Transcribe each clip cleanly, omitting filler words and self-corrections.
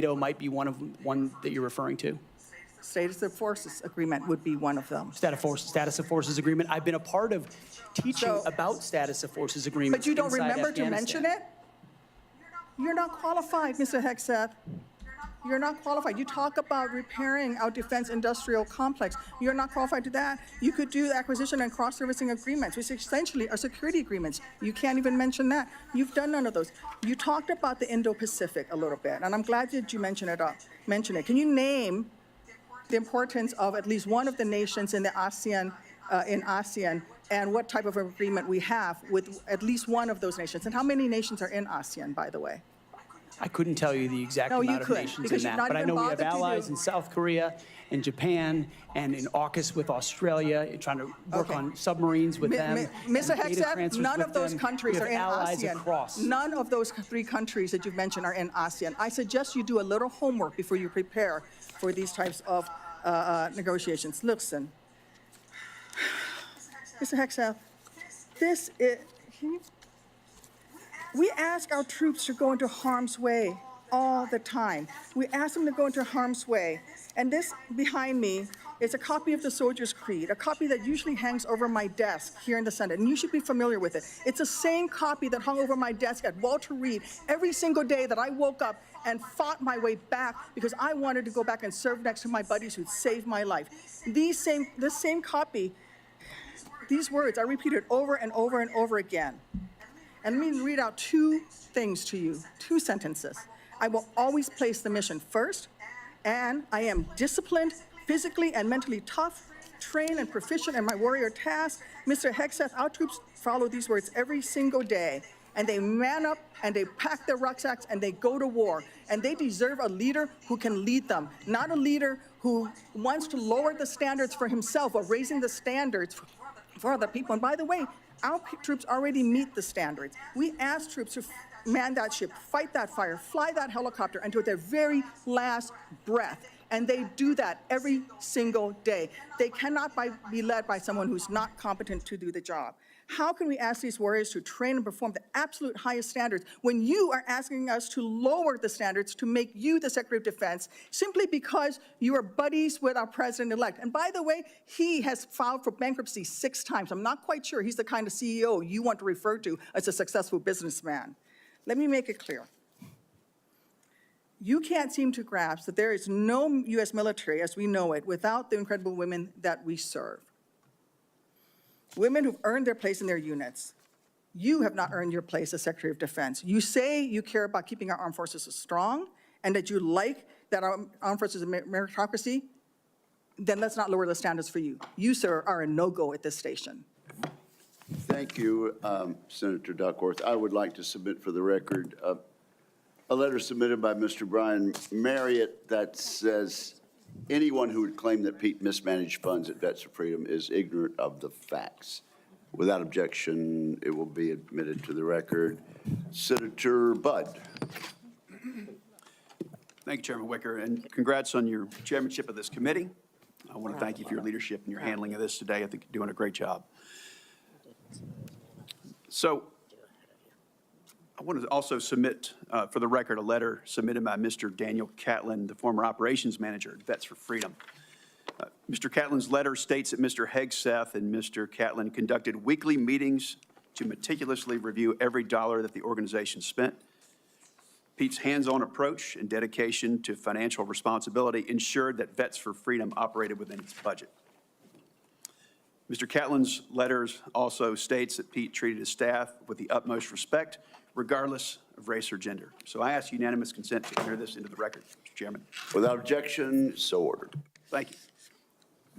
might be one that you're referring to. Status of Forces Agreement would be one of them. Status of Forces Agreement. I've been a part of teaching about Status of Forces Agreements. But you don't inside remember to mention it? You're not qualified, Mr. Hegseth. You're not qualified. You talk about repairing our defense industrial complex. You're not qualified to that. You could do acquisition and cross-servicing agreements, which essentially are security agreements. You can't even mention that. You've done none of those. You talked about the Indo-Pacific a little bit, and I'm glad that you mentioned it. Can you name the importance of at least one of the nations in the ASEAN, and what type of agreement we have with at least one of those nations? And how many nations are in ASEAN, by the way? I couldn't tell you the exact amount of nations in that, but I know we have allies in South Korea and Japan and in AUKUS with Australia, trying to work on submarines with them. Mr. Hegseth, none of those countries are in ASEAN. Across. None of those 3 countries that you've mentioned are in ASEAN. I suggest you do a little homework before you prepare for these types of negotiations. Listen, Mr. Hegseth, this is... We ask our troops to go into harm's way all the time. We ask them to go into harm's way. And this behind me is a copy of the Soldier's Creed, a copy that usually hangs over my desk here in the Senate, and you should be familiar with it. It's the same copy that hung over my desk at Walter Reed every single day that I woke up and fought my way back because I wanted to go back and serve next to my buddies who saved my life. This same copy, these words are repeated over and over and over again. And let me read out 2 things to you, 2 sentences. I will always place the mission first, and I am disciplined, physically and mentally tough, trained and proficient in my warrior task. Mr. Hegseth, our troops follow these words every single day, and they man up and they pack their rucksacks and they go to war. And they deserve a leader who can lead them, not a leader who wants to lower the standards for himself or raising the standards for other people. And by the way, our troops already meet the standards. We ask troops to man that ship, fight that fire, fly that helicopter until their very last breath. And they do that every single day. They cannot be led by someone who's not competent to do the job. How can we ask these warriors to train and perform the absolute highest standards when you are asking us to lower the standards to make you the Secretary of Defense simply because you are buddies with our President-elect? And by the way, he has filed for bankruptcy 6 times. I'm not quite sure he's the kind of CEO you want to refer to as a successful businessman. Let me make it clear. You can't seem to grasp that there is no U.S. military as we know it without the incredible women that we serve. Women who've earned their place in their units. You have not earned your place as Secretary of Defense. You say you care about keeping our armed forces strong and that you like that our armed forces are meritocracy, then let's not lower the standards for you. You, sir, are a no-go at this station. Thank you, Senator Duckworth. I would like to submit for the record a letter submitted by Mr. Brian Marriott that says anyone who would claim that Pete mismanaged funds at Vets for Freedom is ignorant of the facts. Without objection, it will be admitted to the record. Senator Budd. Thank you, Chairman Wicker, and congrats on your chairmanship of this committee. I want to thank you for your leadership and your handling of this today. I think you're doing a great job. So I want to also submit for the record a letter submitted by Mr. Daniel Catlin, the former operations manager at Vets for Freedom. Mr. Catlin's letter states that Mr. Hegseth and Mr. Catlin conducted weekly meetings to meticulously review every dollar that the organization spent. Pete's hands-on approach and dedication to financial responsibility ensured that Vets for Freedom operated within its budget. Mr. Catlin's letters also states that Pete treated his staff with the utmost respect, regardless of race or gender. So I ask unanimous consent to enter this into the record, Mr. Chairman. Without objection, so ordered. Thank you.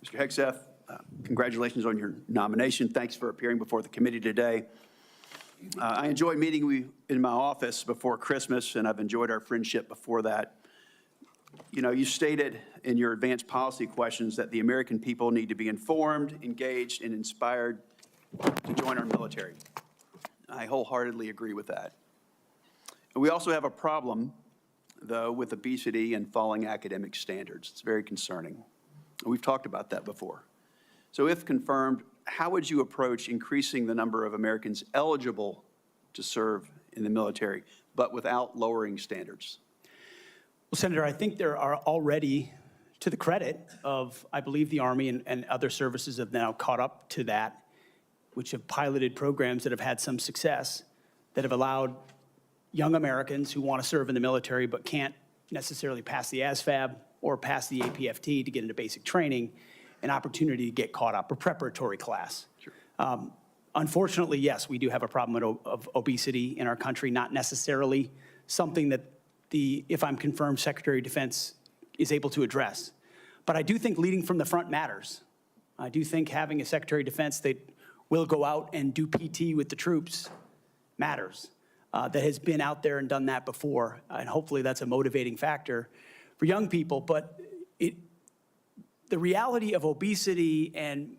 Mr. Hegseth, congratulations on your nomination. Thanks for appearing before the committee today. I enjoyed meeting you in my office before Christmas, and I've enjoyed our friendship before that. You know, you stated in your advanced policy questions that the American people need to be informed, engaged, and inspired to join our military. I wholeheartedly agree with that. And we also have a problem, though, with obesity and falling academic standards. It's very concerning. And we've talked about that before. So if confirmed, how would you approach increasing the number of Americans eligible to serve in the military, but without lowering standards? Well, Senator, I think there are already, to the credit of, I believe, the Army and other services have now caught up to that, which have piloted programs that have had some success, that have allowed young Americans who want to serve in the military but can't necessarily pass the ASVAB or pass the APFT to get into basic training, an opportunity to get caught up, a preparatory class. Sure. Unfortunately, yes, we do have a problem of obesity in our country, not necessarily something that if I'm confirmed, Secretary of Defense is able to address. But I do think leading from the front matters. I do think having a Secretary of Defense that will go out and do PT with the troops matters, that has been out there and done that before. And hopefully that's a motivating factor for young people. But the reality of obesity and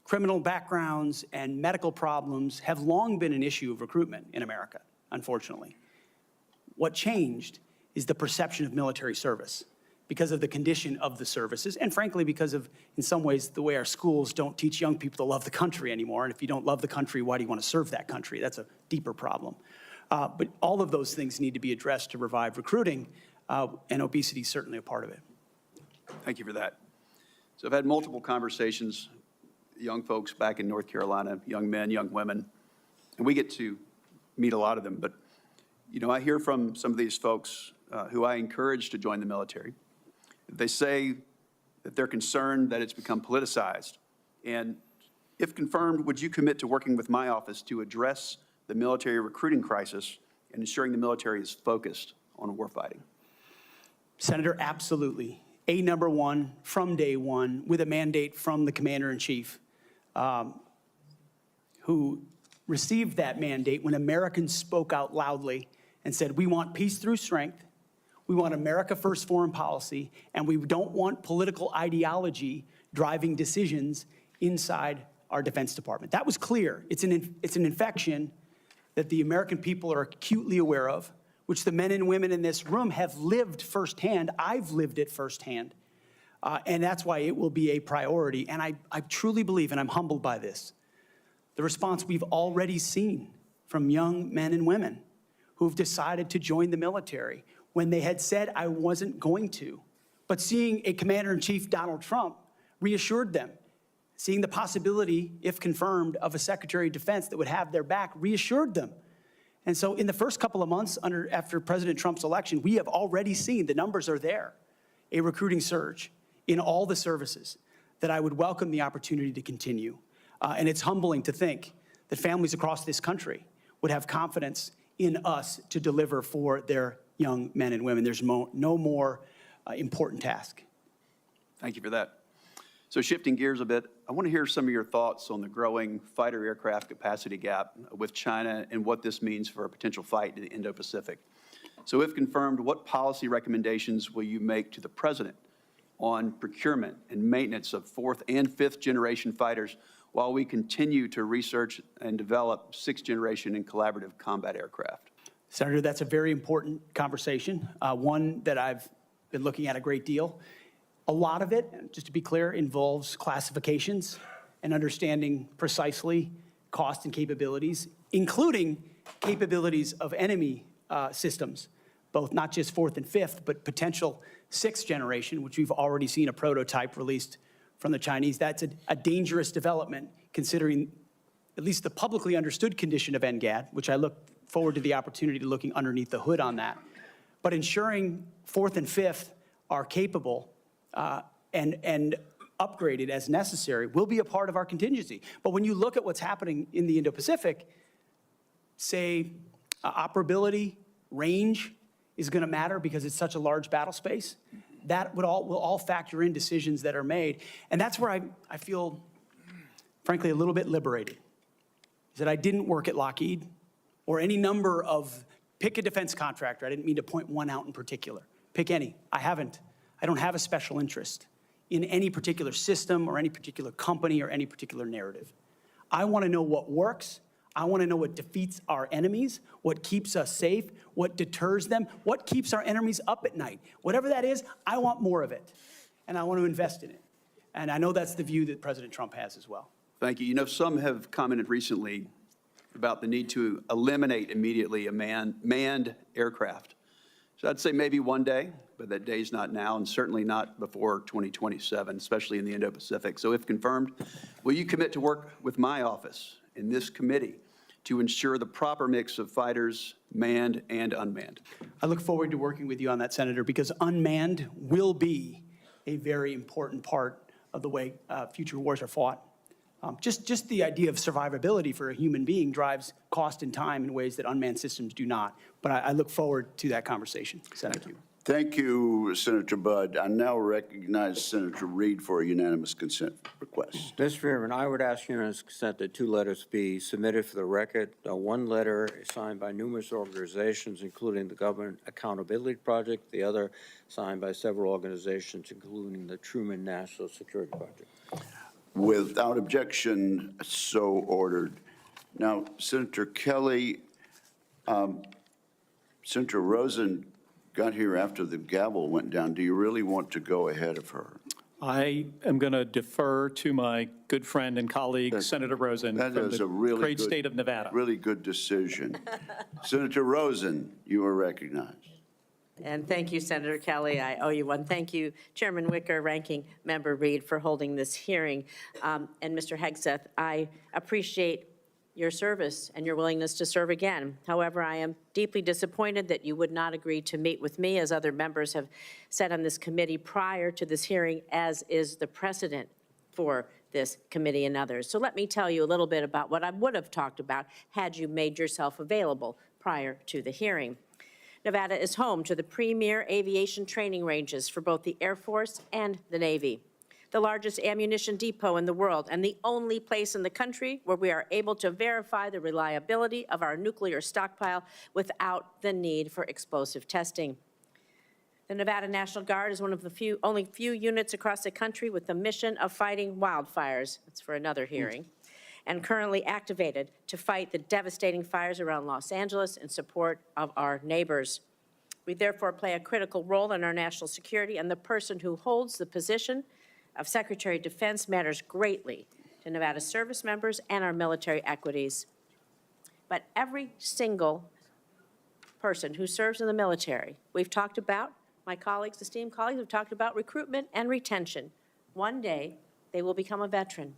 criminal backgrounds and medical problems have long been an issue of recruitment in America, unfortunately. What changed is the perception of military service because of the condition of the services, and frankly, because of, in some ways, the way our schools don't teach young people to love the country anymore. And if you don't love the country, why do you want to serve that country? That's a deeper problem. But all of those things need to be addressed to revive recruiting, and obesity is certainly a part of it. Thank you for that. So I've had multiple conversations, young folks back in North Carolina, young men, young women, and we get to meet a lot of them. But, you know, I hear from some of these folks who I encourage to join the military. They say that they're concerned that it's become politicized. And if confirmed, would you commit to working with my office to address the military recruiting crisis and ensuring the military is focused on warfighting? Senator, absolutely. Number one, from day one, with a mandate from the Commander-in-Chief, who received that mandate when Americans spoke out loudly and said, we want peace through strength, we want America first foreign policy, and we don't want political ideology driving decisions inside our Defense Department. That was clear. It's an infection that the American people are acutely aware of, which the men and women in this room have lived firsthand. I've lived it firsthand. And that's why it will be a priority. And I truly believe, and I'm humbled by this, the response we've already seen from young men and women who've decided to join the military when they had said, I wasn't going to. But seeing a Commander-in-Chief, Donald Trump, reassured them. Seeing the possibility, if confirmed, of a Secretary of Defense that would have their back reassured them. And so in the first couple of months after President Trump's election, we have already seen, the numbers are there, a recruiting surge in all the services that I would welcome the opportunity to continue. And it's humbling to think that families across this country would have confidence in us to deliver for their young men and women. There's no more important task. Thank you for that. So shifting gears a bit, I want to hear some of your thoughts on the growing fighter aircraft capacity gap with China and what this means for a potential fight in the Indo-Pacific. So if confirmed, what policy recommendations will you make to the President on procurement and maintenance of 4th and 5th generation fighters while we continue to research and develop 6th generation and collaborative combat aircraft? Senator, that's a very important conversation, one that I've been looking at a great deal. A lot of it, just to be clear, involves classifications and understanding precisely cost and capabilities, including capabilities of enemy systems, both not just 4th and 5th, but potential 6th generation, which we've already seen a prototype released from the Chinese. That's a dangerous development, considering at least the publicly understood condition of NGAD, which I look forward to the opportunity to looking underneath the hood on that. But ensuring 4th and 5th are capable and upgraded as necessary will be a part of our contingency. But when you look at what's happening in the Indo-Pacific, say operability, range is going to matter because it's such a large battle space. That will all factor in decisions that are made. And that's where I feel, frankly, a little bit liberated, is that I didn't work at Lockheed or any number of, pick a defense contractor. I didn't mean to point one out in particular. Pick any. I haven't. I don't have a special interest in any particular system or any particular company or any particular narrative. I want to know what works. I want to know what defeats our enemies, what keeps us safe, what deters them, what keeps our enemies up at night. Whatever that is, I want more of it, and I want to invest in it. And I know that's the view that President Trump has as well. Thank you. You know, some have commented recently about the need to eliminate immediately a manned aircraft. So I'd say maybe one day, but that day's not now, and certainly not before 2027, especially in the Indo-Pacific. So if confirmed, will you commit to work with my office in this committee to ensure the proper mix of fighters, manned and unmanned? I look forward to working with you on that, Senator, because unmanned will be a very important part of the way future wars are fought. Just the idea of survivability for a human being drives cost and time in ways that unmanned systems do not. But I look forward to that conversation, Senator. Thank you, Senator Budd. I now recognize Senator Reed for a unanimous consent request. Mr. Chairman, I would ask unanimous consent that 2 letters be submitted for the record. One letter is signed by numerous organizations, including the Government Accountability Project, the other signed by several organizations, including the Truman National Security Project. Without objection, so ordered. Now, Senator Kelly, Senator Rosen got here after the gavel went down. Do you really want to go ahead of her? I am going to defer to my good friend and colleague, That- Senator Rosen, That from is the a really great good- state of Nevada. Really good decision. Senator Rosen, you are recognized. And thank you, Senator Kelly. I owe you one. Thank you, Chairman Wicker, Ranking Member Reed, for holding this hearing. And Mr. Hegseth, I appreciate your service and your willingness to serve again. However, I am deeply disappointed that you would not agree to meet with me, as other members have said on this committee prior to this hearing, as is the precedent for this committee and others. So let me tell you a little bit about what I would have talked about had you made yourself available prior to the hearing. Nevada is home to the premier aviation training ranges for both the Air Force and the Navy, the largest ammunition depot in the world, and the only place in the country where we are able to verify the reliability of our nuclear stockpile without the need for explosive testing. The Nevada National Guard is one of the only few units across the country with the mission of fighting wildfires. That's for another hearing. And currently activated to fight the devastating fires around Los Angeles in support of our neighbors. We therefore play a critical role in our national security, and the person who holds the position of Secretary of Defense matters greatly to Nevada service members and our military equities. But every single person who serves in the military, we've talked about, my colleagues, esteemed colleagues, have talked about recruitment and retention. One day, they will become a veteran.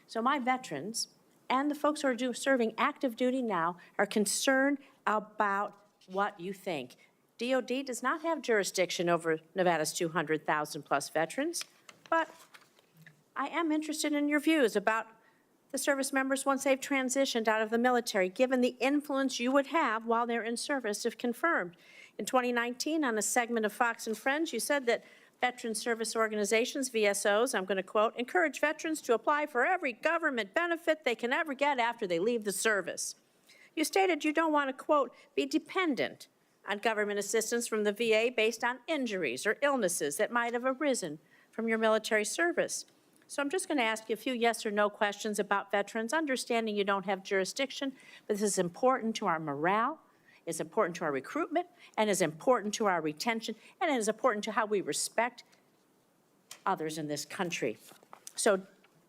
So my veterans and the folks who are serving active duty now are concerned about what you think. DOD does not have jurisdiction over Nevada's 200,000-plus veterans, but I am interested in your views about the service members once they've transitioned out of the military, given the influence you would have while they're in service if confirmed. In 2019, on a segment of Fox and Friends, you said that veteran service organizations, VSOs, I'm going to quote, encourage veterans to apply for every government benefit they can ever get after they leave the service. You stated you don't want to, quote, be dependent on government assistance from the VA based on injuries or illnesses that might have arisen from your military service. So I'm just going to ask you a few yes or no questions about veterans, understanding you don't have jurisdiction, but this is important to our morale, it's important to our recruitment, and is important to our retention, and it is important to how we respect others in this country. So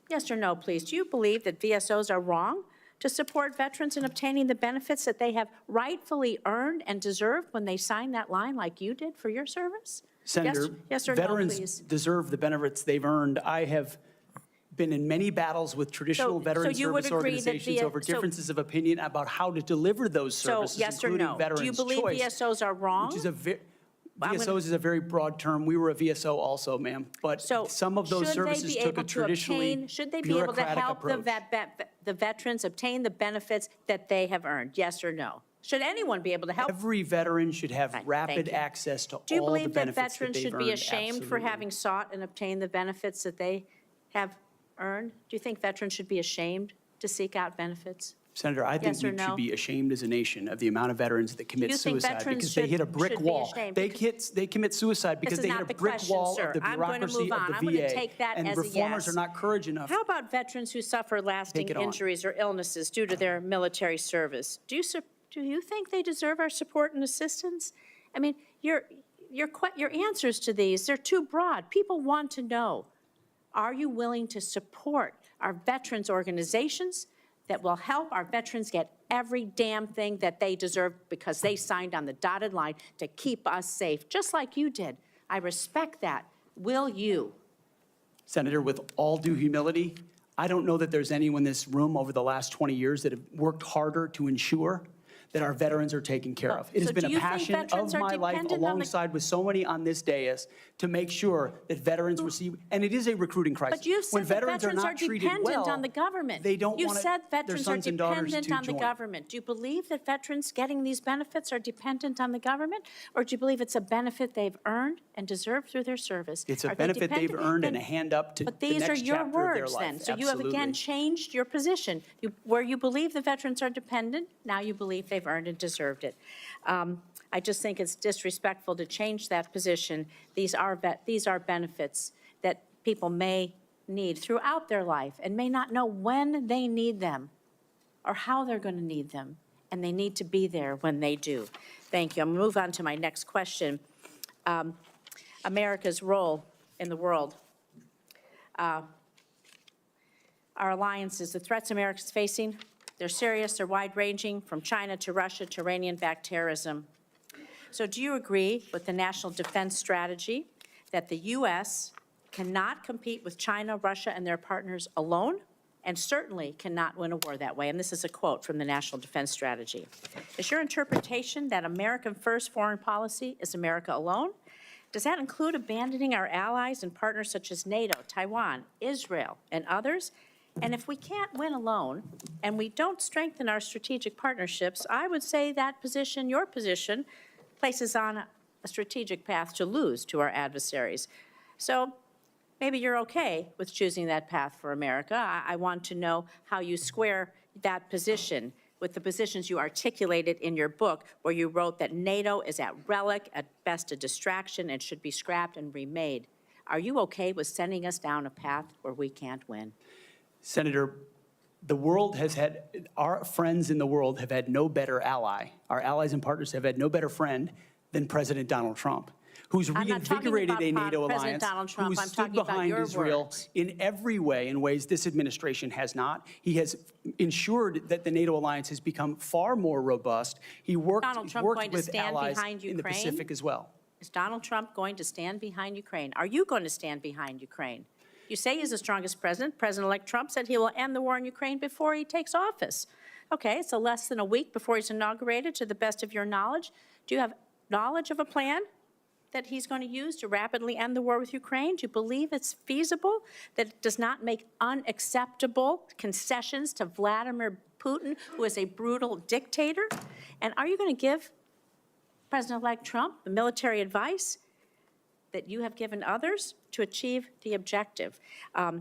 yes or no, please, do you believe that VSOs are wrong to support veterans in obtaining the benefits that they have rightfully earned and deserved when they signed that line like you did for your service? Senator, yes or veterans no, please. deserve the benefits they've earned. I have been in many battles with traditional So veteran you would service agree that organizations over differences of opinion about how to deliver those services, So yes or including no? Veterans Do you believe Choice, VSOs are wrong? which is a I'm gonna- VSOs is a very broad term. We were a VSO also, ma'am, but So some of those should they services be took able a to traditionally obtain- Should they be able to bureaucratic help the veterans obtain the benefits that they have earned? Yes or no? Should anyone be able to help? Every veteran should have Fine, rapid thank you. access to Do you all the believe that benefits that veterans they've should earned. be ashamed for Absolutely. having sought and obtained the benefits that they have earned? Do you think veterans should be ashamed to seek out benefits? Senator, I think Yes or we no? should be ashamed as a nation of the amount of veterans that commit You think suicide veterans because they hit a brick should be wall. ashamed? They commit suicide because is they hit not a the brick question, wall sir. of the I'm going to bureaucracy move on. of I'm the going to VA. take that And as a reformers yes. are not courage enough. How about veterans who suffer lasting Take it on. injuries or illnesses due to their military service? Do you think they deserve our support and assistance? I mean, your answers to these, they're too broad. People want to know, are you willing to support our veterans organizations that will help our veterans get every damn thing that they deserve because they signed on the dotted line to keep us safe, just like you did. I respect that. Will you? Senator, with all due humility, I don't know that there's anyone in this room over the last 20 years that have worked harder to ensure that our veterans are taken care of. It has So been do a you think passion veterans of are my life, dependent on the- alongside with so many on this dais, to make sure that veterans receive, and it is a recruiting crisis. But you When said that veterans are not treated dependent well, on the government. they don't You want said their veterans are sons and daughters dependent to on the join. government. Do you believe that veterans getting these benefits are dependent on the government? Or do you believe it's a benefit they've earned and deserved through their service? It's a Are they benefit they've dependent? earned and a Then- hand up to But the these are next your chapter of their words life. then. So you have again Absolutely. changed your position. Where you believe the veterans are dependent, now you believe they've earned and deserved it. I just think it's disrespectful to change that position. These are benefits that people may need throughout their life and may not know when they need them or how they're going to need them, and they need to be there when they do. Thank you. I'm going to move on to my next question. America's role in the world. Our alliances, the threats America's facing, they're serious, they're wide-ranging, from China to Russia to Iranian-backed terrorism. So do you agree with the National Defense Strategy that the U.S. cannot compete with China, Russia, and their partners alone, and certainly cannot win a war that way? And this is a quote from the National Defense Strategy. Is your interpretation that American first foreign policy is America alone? Does that include abandoning our allies and partners such as NATO, Taiwan, Israel, and others? And if we can't win alone and we don't strengthen our strategic partnerships, I would say that position, your position, places on a strategic path to lose to our adversaries. So maybe you're okay with choosing that path for America. I want to know how you square that position with the positions you articulated in your book, where you wrote that NATO is at relic, at best a distraction, and should be scrapped and remade. Are you okay with sending us down a path where we can't win? Senator, the world has had, our friends in the world have had no better ally. Our allies and partners have had no better friend than President Donald Trump, who's I'm not talking reinvigorated about a NATO President alliance, Donald Trump. who's I'm stood talking about behind your Israel words. in every way, in ways this administration has not. He has ensured that the NATO alliance has become far more robust. He worked Donald Trump going to with stand allies behind in the Ukraine? Pacific as well. Is Donald Trump going to stand behind Ukraine? Are you going to stand behind Ukraine? You say he's the strongest president. President-elect Trump said he will end the war in Ukraine before he takes office. Okay, it's less than a week before he's inaugurated, to the best of your knowledge. Do you have knowledge of a plan that he's going to use to rapidly end the war with Ukraine? Do you believe it's feasible, that it does not make unacceptable concessions to Vladimir Putin, who is a brutal dictator? And are you going to give President-elect Trump the military advice that you have given others to achieve the objective of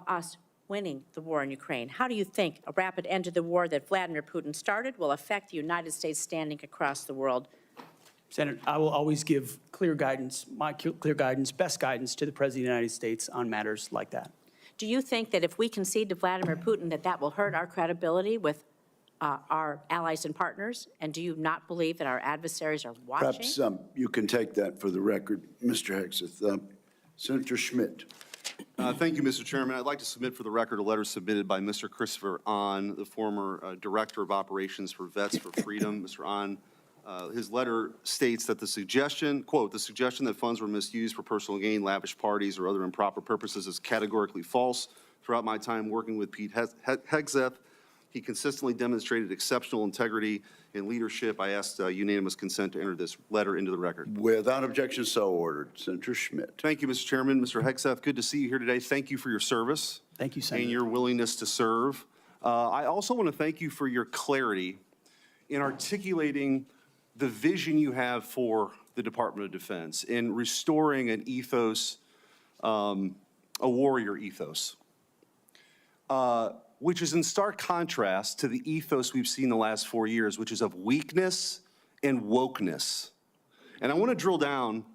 us winning the war in Ukraine? How do you think a rapid end to the war that Vladimir Putin started will affect the United States standing across the world? Senator, I will always give clear guidance, clear guidance, best guidance to the President of the United States on matters like that. Do you think that if we concede to Vladimir Putin that will hurt our credibility with our allies and partners? And do you not believe that our adversaries are watching? Perhaps you can take that for the record, Mr. Hegseth. Senator Schmidt. Thank you, Mr. Chairman. I'd like to submit for the record a letter submitted by Mr. Christopher Ahn, the former Director of Operations for Vets for Freedom. Mr. Ahn, his letter states that the suggestion, quote, the suggestion that funds were misused for personal gain, lavish parties, or other improper purposes is categorically false. Throughout my time working with Pete Hegseth, he consistently demonstrated exceptional integrity and leadership. I asked unanimous consent to enter this letter into the record. Without objection, so ordered. Senator Schmidt. Thank you, Mr. Chairman. Mr. Hegseth, good to see you here today. Thank you for your service. Thank you, Senator. And your willingness to serve. I also want to thank you for your clarity in articulating the vision you have for the Department of Defense in restoring an ethos, a warrior ethos, which is in stark contrast to the ethos we've seen the last 4 years, which is of weakness and wokeness. And I want to drill down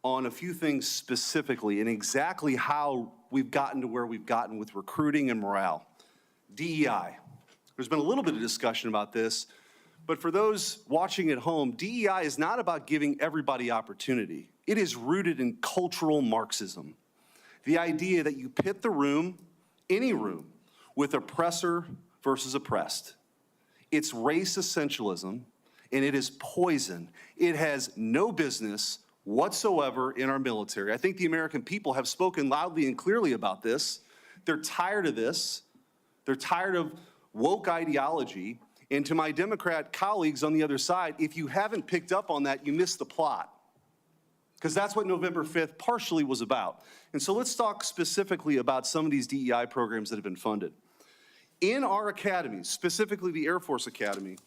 on a few things specifically and exactly how we've gotten to where we've gotten with recruiting and morale. DEI. There's been a little bit of discussion about this, but for those watching at home, DEI is not about giving everybody opportunity. It is rooted in cultural Marxism. The idea that you pit the room, any room, with oppressor versus oppressed. It's race essentialism, and it is poison. It has no business whatsoever in our military. I think the American people have spoken loudly and clearly about this. They're tired of this. They're tired of woke ideology. And to my Democrat colleagues on the other side, if you haven't picked up on that, you missed the plot. Because that's what November 5th partially was about. And so let's talk specifically about some of these DEI programs that have been funded. In our academies, specifically the Air Force Academy,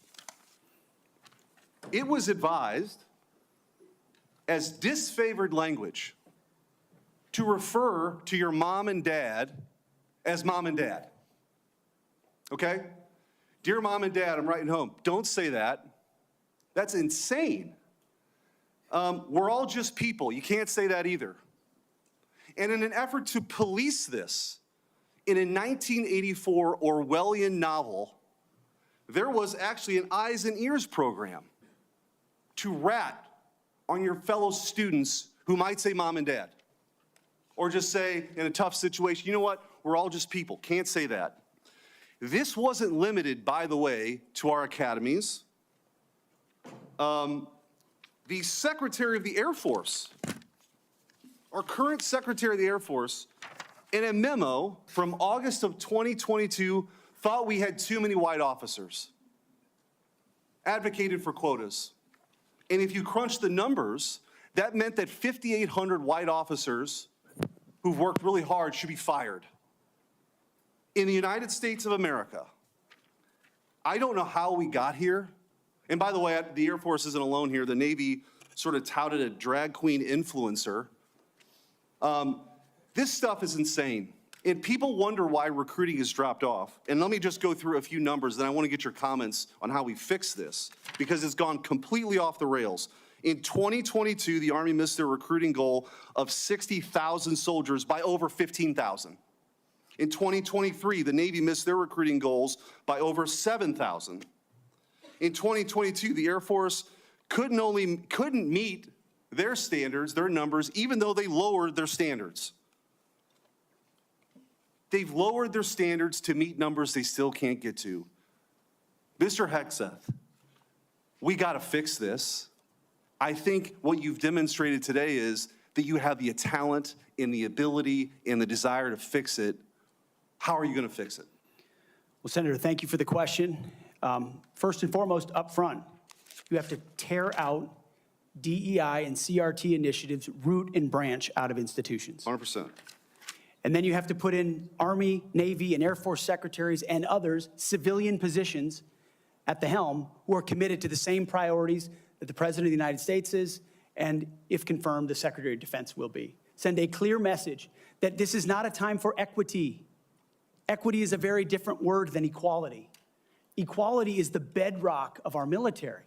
it was advised as disfavored language to refer to your mom and dad as mom and dad. Okay? Dear mom and dad, I'm writing home. Don't say that. That's insane. We're all just people. You can't say that either. And in an effort to police this, in a 1984 Orwellian novel, there was actually an eyes and ears program to rat on your fellow students who might say mom and dad. Or just say, in a tough situation, you know what, we're all just people, can't say that. This wasn't limited, by the way, to our academies. The Secretary of the Air Force, our current Secretary of the Air Force, in a memo from August of 2022, thought we had too many white officers, advocated for quotas. And if you crunch the numbers, that meant that 5,800 white officers who've worked really hard should be fired. In the United States of America, I don't know how we got here. And by the way, the Air Force isn't alone here. The Navy sort of touted a drag queen influencer. This stuff is insane. And people wonder why recruiting has dropped off. And let me just go through a few numbers, then I want to get your comments on how we fix this, because it's gone completely off the rails. In 2022, the Army missed their recruiting goal of 60,000 soldiers by over 15,000. In 2023, the Navy missed their recruiting goals by over 7,000. In 2022, the Air Force couldn't meet their standards, their numbers, even though they lowered their standards. They've lowered their standards to meet numbers they still can't get to. Mr. Hegseth, we got to fix this. I think what you've demonstrated today is that you have the talent and the ability and the desire to fix it. How are you going to fix it? Well, Senator, thank you for the question. First and foremost, up front, you have to tear out DEI and CRT initiatives, root and branch out of institutions. 100%. And then you have to put in Army, Navy, and Air Force secretaries and others, civilian positions at the helm, who are committed to the same priorities that the President of the United States is, and if confirmed, the Secretary of Defense will be. Send a clear message that this is not a time for equity. Equity is a very different word than equality. Equality is the bedrock of our military.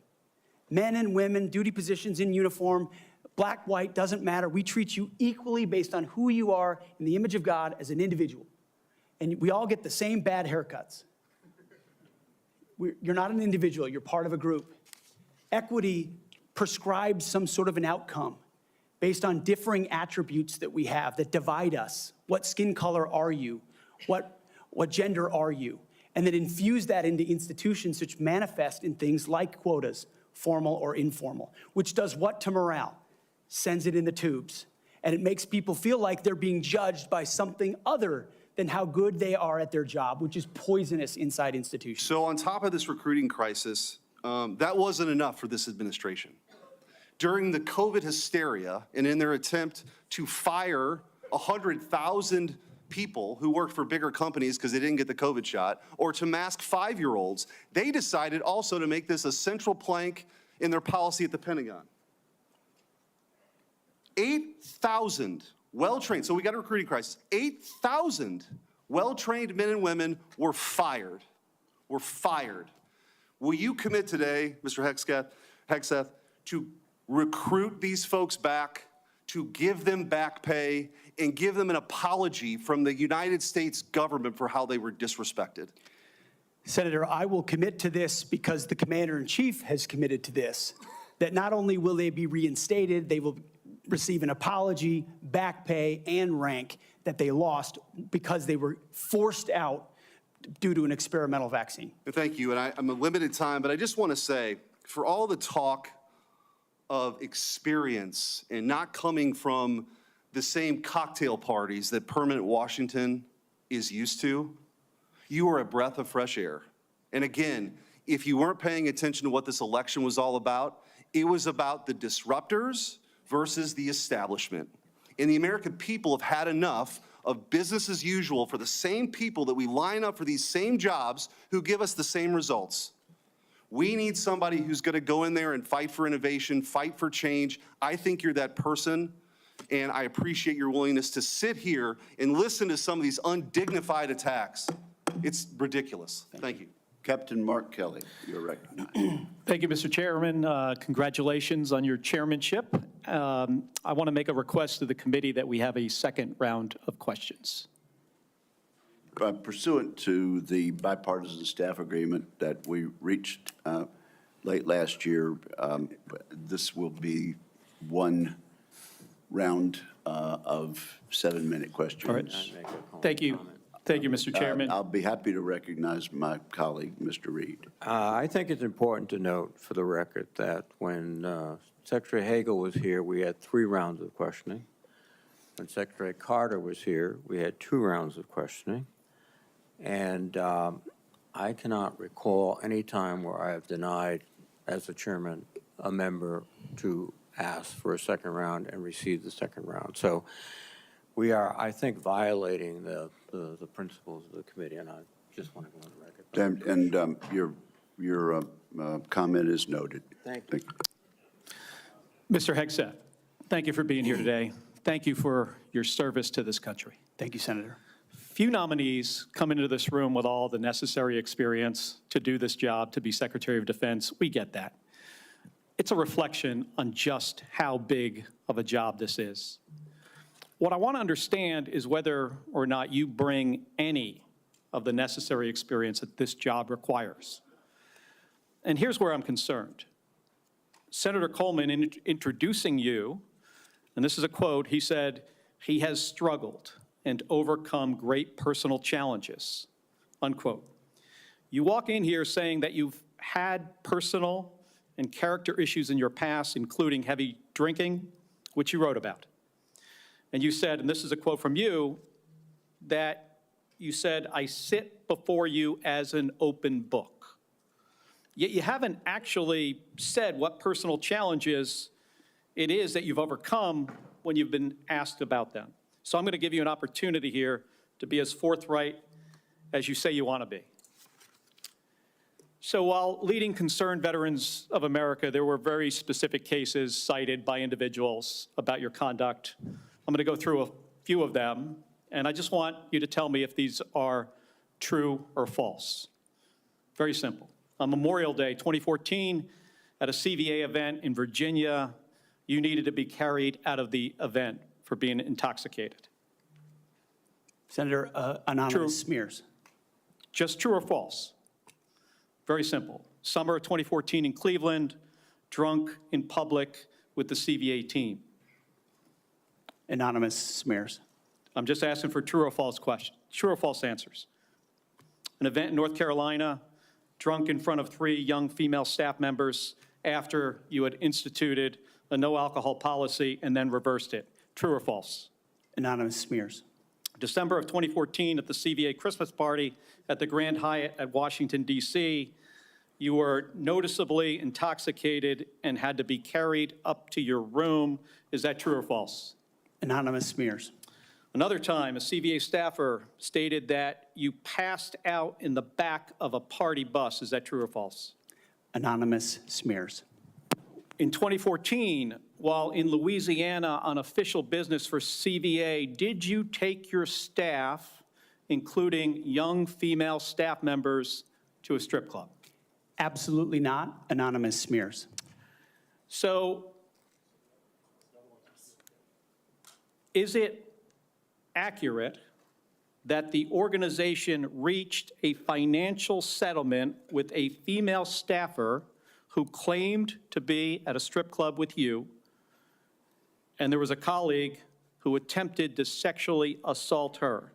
Men and women, duty positions in uniform, black, white, doesn't matter. We treat you equally based on who you are in the image of God as an individual. And we all get the same bad haircuts. You're not an individual, you're part of a group. Equity prescribes some sort of an outcome based on differing attributes that we have that divide us. What skin color are you? What gender are you? And then infuse that into institutions which manifest in things like quotas, formal or informal, which does what to morale? Sends it in the tubes. And it makes people feel like they're being judged by something other than how good they are at their job, which is poisonous inside institutions. So on top of this recruiting crisis, that wasn't enough for this administration. During the COVID hysteria and in their attempt to fire 100,000 people who worked for bigger companies because they didn't get the COVID shot, or to mask 5-year-olds, they decided also to make this a central plank in their policy at the Pentagon. 8,000 well-trained, so we got a recruiting crisis, 8,000 well-trained men and women were fired. Will you commit today, Mr. Hegseth, to recruit these folks back, to give them back pay, and give them an apology from the United States government for how they were disrespected? Senator, I will commit to this because the Commander-in-Chief has committed to this, that not only will they be reinstated, they will receive an apology, back pay, and rank that they lost because they were forced out due to an experimental vaccine. Thank you, and I'm a limited time, but I just want to say, for all the talk of experience and not coming from the same cocktail parties that Permanent Washington is used to, you are a breath of fresh air. And again, if you weren't paying attention to what this election was all about, it was about the disruptors versus the establishment. And the American people have had enough of business as usual for the same people that we line up for these same jobs who give us the same results. We need somebody who's going to go in there and fight for innovation, fight for change. I think you're that person, and I appreciate your willingness to sit here and listen to some of these undignified attacks. It's ridiculous. Thank you. Captain Mark Kelly, you're recognized. Thank you, Mr. Chairman. Congratulations on your chairmanship. I want to make a request to the committee that we have a second round of questions. Pursuant to the bipartisan staff agreement that we reached late last year, this will be one round of 7-minute questions. All right. Thank you. Thank you, Mr. Chairman. I'll be happy to recognize my colleague, Mr. Reed. I think it's important to note for the record that when Secretary Hagel was here, we had 3 rounds of questioning. When Secretary Carter was here, we had 2 rounds of questioning. And I cannot recall any time where I have denied, as the chairman, a member to ask for a second round and receive the second round. So we are, I think, violating the principles of the committee, and I just want to go on the record. And your comment is noted. Thank you. Mr. Hegseth, thank you for being here today. Thank you for your service to this country. Thank you, Senator. Few nominees come into this room with all the necessary experience to do this job, to be Secretary of Defense. We get that. It's a reflection on just how big of a job this is. What I want to understand is whether or not you bring any of the necessary experience that this job requires. And here's where I'm concerned. Senator Coleman, in introducing you, and this is a quote, he said, "He has struggled and overcome great personal challenges," unquote. You walk in here saying that you've had personal and character issues in your past, including heavy drinking, which you wrote about. And you said, and this is a quote from you, that you said, "I sit before you as an open book." Yet you haven't actually said what personal challenges it is that you've overcome when you've been asked about them. So I'm going to give you an opportunity here to be as forthright as you say you want to be. So while leading Concerned Veterans of America, there were very specific cases cited by individuals about your conduct. I'm going to go through a few of them, and I just want you to tell me if these are true or false. Very simple. On Memorial Day 2014, at a CVA event in Virginia, you needed to be carried out of the event for being intoxicated. Senator, anonymous True. smears. Just true or false? Very simple. Summer of 2014 in Cleveland, drunk in public with the CVA team. Anonymous smears. I'm just asking for true or false questions, true or false answers. An event in North Carolina, drunk in front of 3 young female staff members after you had instituted a no alcohol policy and then reversed it. True or false? Anonymous smears. December of 2014 at the CVA Christmas party at the Grand Hyatt at Washington, D.C., you were noticeably intoxicated and had to be carried up to your room. Is that true or false? Anonymous smears. Another time, a CVA staffer stated that you passed out in the back of a party bus. Is that true or false? Anonymous smears. In 2014, while in Louisiana on official business for CVA, did you take your staff, including young female staff members, to a strip club? Absolutely not. Anonymous smears. So is it accurate that the organization reached a financial settlement with a female staffer who claimed to be at a strip club with you, and there was a colleague who attempted to sexually assault her?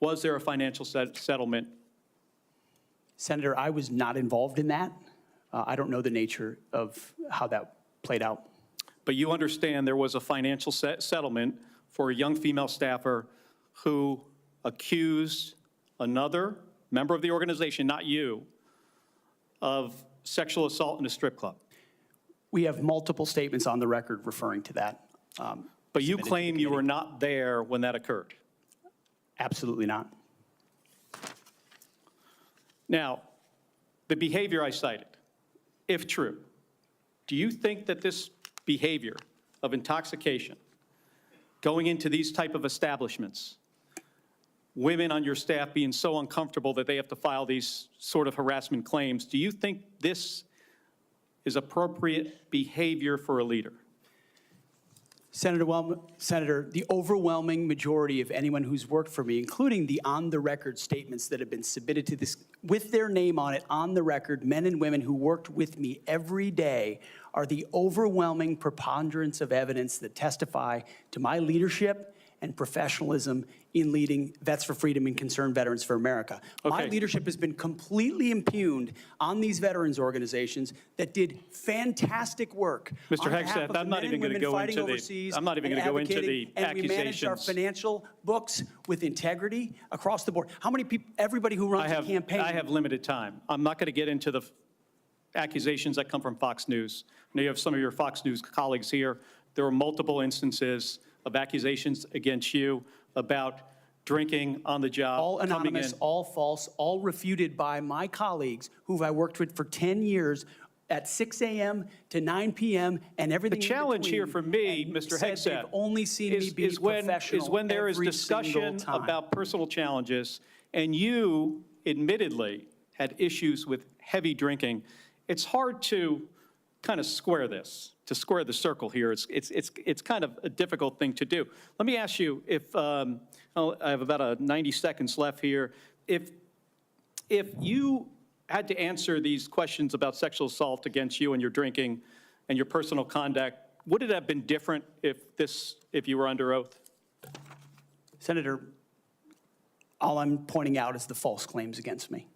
Was there a financial settlement Senator, I was not involved in that. I don't know the nature of how that played out. But you understand there was a financial settlement for a young female staffer who accused another member of the organization, not you, of sexual assault in a strip club. We have multiple statements on the record referring to that. But you submitted to the claim you were committee. not there when that occurred. Absolutely not. Now, the behavior I cited, if true, do you think that this behavior of intoxication, going into these type of establishments, women on your staff being so uncomfortable that they have to file these sort of harassment claims, do you think this is appropriate behavior for a leader? Senator, the overwhelming majority of anyone who's worked for me, including the on-the-record statements that have been submitted to this, with their name on it, on the record, men and women who worked with me every day, are the overwhelming preponderance of evidence that testify to my leadership and professionalism in leading Vets for Freedom and Concerned Veterans for America. My Okay. leadership has been completely impugned on these veterans organizations that did fantastic work. Mr. on behalf Hegseth, of the I'm not men even and gonna women go fighting into the- overseas I'm not even and gonna go into advocating, the and we managed our accusations. financial books with integrity across the board. How many people, everybody who runs a campaign. I have limited time. I'm not going to get into the accusations that come from Fox News. I know you have some of your Fox News colleagues here. There were multiple instances of accusations against you about drinking on the job. All coming anonymous, in. all false, all refuted by my colleagues who I worked with for 10 years at 6 a.m. to 9 p.m. and The everything in challenge here between, for me, and Mr. said Hegseth, they've only seen me be professional is when there is every discussion single time. about personal challenges, and you admittedly had issues with heavy drinking. It's hard to kind of square this, to square the circle here. It's kind of a difficult thing to do. Let me ask you, if I have about 90 seconds left here, if you had to answer these questions about sexual assault against you and your drinking and your personal conduct, would it have been different if you were under oath? Senator, all I'm pointing out is the false claims against me.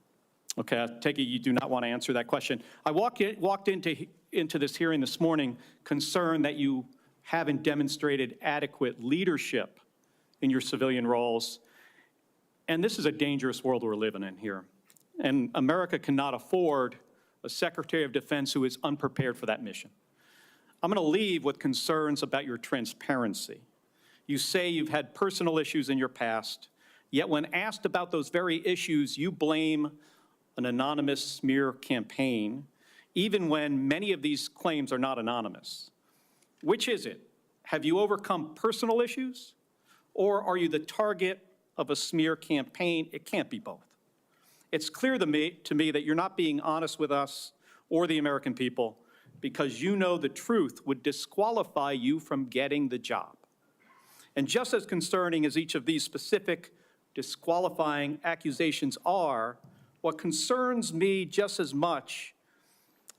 Okay, I take it you do not want to answer that question. I walked into this hearing this morning concerned that you haven't demonstrated adequate leadership in your civilian roles. And this is a dangerous world we're living in here. And America cannot afford a Secretary of Defense who is unprepared for that mission. I'm going to leave with concerns about your transparency. You say you've had personal issues in your past, yet when asked about those very issues, you blame an anonymous smear campaign, even when many of these claims are not anonymous. Which is it? Have you overcome personal issues, or are you the target of a smear campaign? It can't be both. It's clear to me that you're not being honest with us or the American people because you know the truth would disqualify you from getting the job. And just as concerning as each of these specific disqualifying accusations are, what concerns me just as much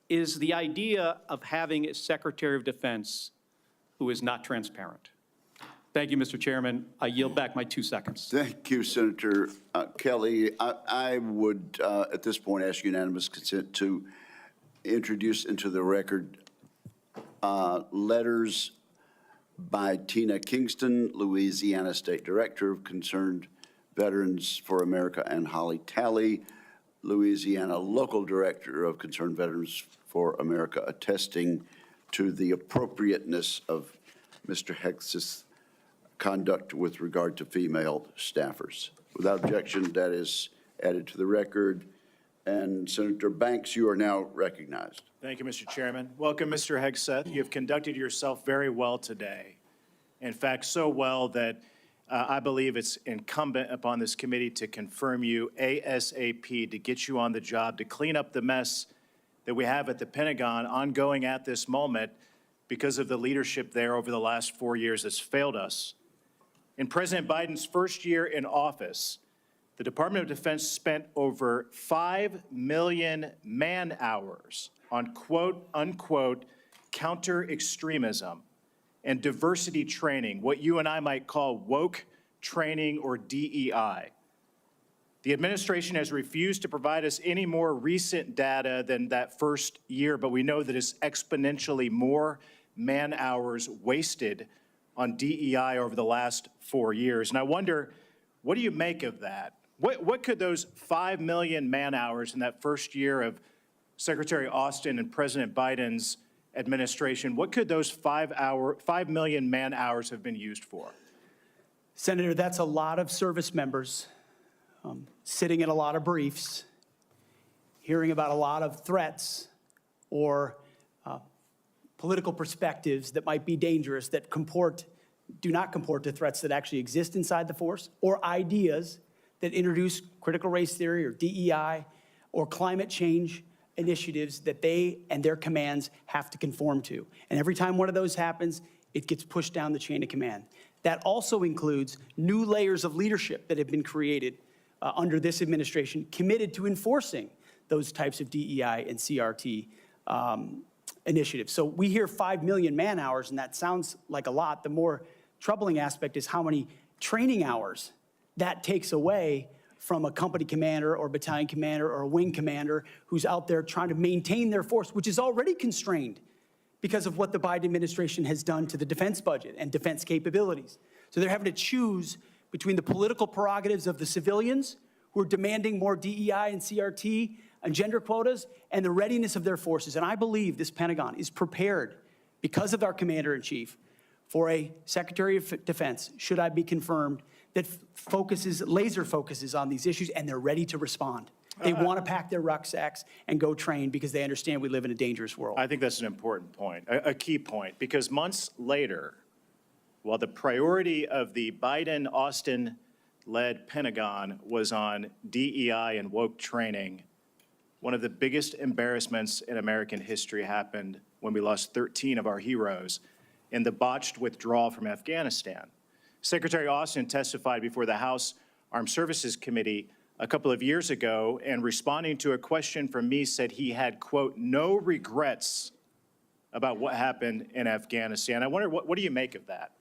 is the idea of having a Secretary of Defense who is not transparent. Thank you, Mr. Chairman. I yield back my 2 seconds. Thank you, Senator Kelly. I would, at this point, ask unanimous consent to introduce into the record letters by Tina Kingston, Louisiana State Director of Concerned Veterans for America, and Holly Talley, Louisiana Local Director of Concerned Veterans for America, attesting to the appropriateness of Mr. Hegseth's conduct with regard to female staffers. Without objection, that is added to the record. And Senator Banks, you are now recognized. Thank you, Mr. Chairman. Welcome, Mr. Hegseth. You have conducted yourself very well today. In fact, so well that I believe it's incumbent upon this committee to confirm you ASAP, to get you on the job, to clean up the mess that we have at the Pentagon ongoing at this moment because of the leadership there over the last 4 years that's failed us. In President Biden's first year in office, the Department of Defense spent over 5 million man-hours on quote-unquote counter-extremism and diversity training, what you and I might call woke training or DEI. The administration has refused to provide us any more recent data than that first year, but we know that it's exponentially more man-hours wasted on DEI over the last 4 years. And I wonder, what do you make of that? What could those 5 million man-hours in that first year of Secretary Austin and President Biden's administration, what could those 5 million man-hours have been used for? Senator, that's a lot of service members sitting in a lot of briefs, hearing about a lot of threats or political perspectives that might be dangerous, that do not comport to threats that actually exist inside the force, or ideas that introduce critical race theory or DEI or climate change initiatives that they and their commands have to conform to. And every time one of those happens, it gets pushed down the chain of command. That also includes new layers of leadership that have been created under this administration, committed to enforcing those types of DEI and CRT initiatives. So we hear 5 million man-hours, and that sounds like a lot. The more troubling aspect is how many training hours that takes away from a company commander or battalion commander or a wing commander who's out there trying to maintain their force, which is already constrained because of what the Biden administration has done to the defense budget and defense capabilities. So they're having to choose between the political prerogatives of the civilians who are demanding more DEI and CRT and gender quotas and the readiness of their forces. And I believe this Pentagon is prepared, because of our commander-in-chief, for a Secretary of Defense, should I be confirmed, that laser focuses on these issues, and they're ready to respond. They want to pack their rucksacks and go train because they understand we live in a dangerous world. I think that's an important point, a key point, because months later, while the priority of the Biden-Austin-led Pentagon was on DEI and woke training, one of the biggest embarrassments in American history happened when we lost 13 of our heroes in the botched withdrawal from Afghanistan. Secretary Austin testified before the House Armed Services Committee a couple of years ago, and responding to a question from me said he had, quote, no regrets about what happened in Afghanistan. I wonder, what do you make of that?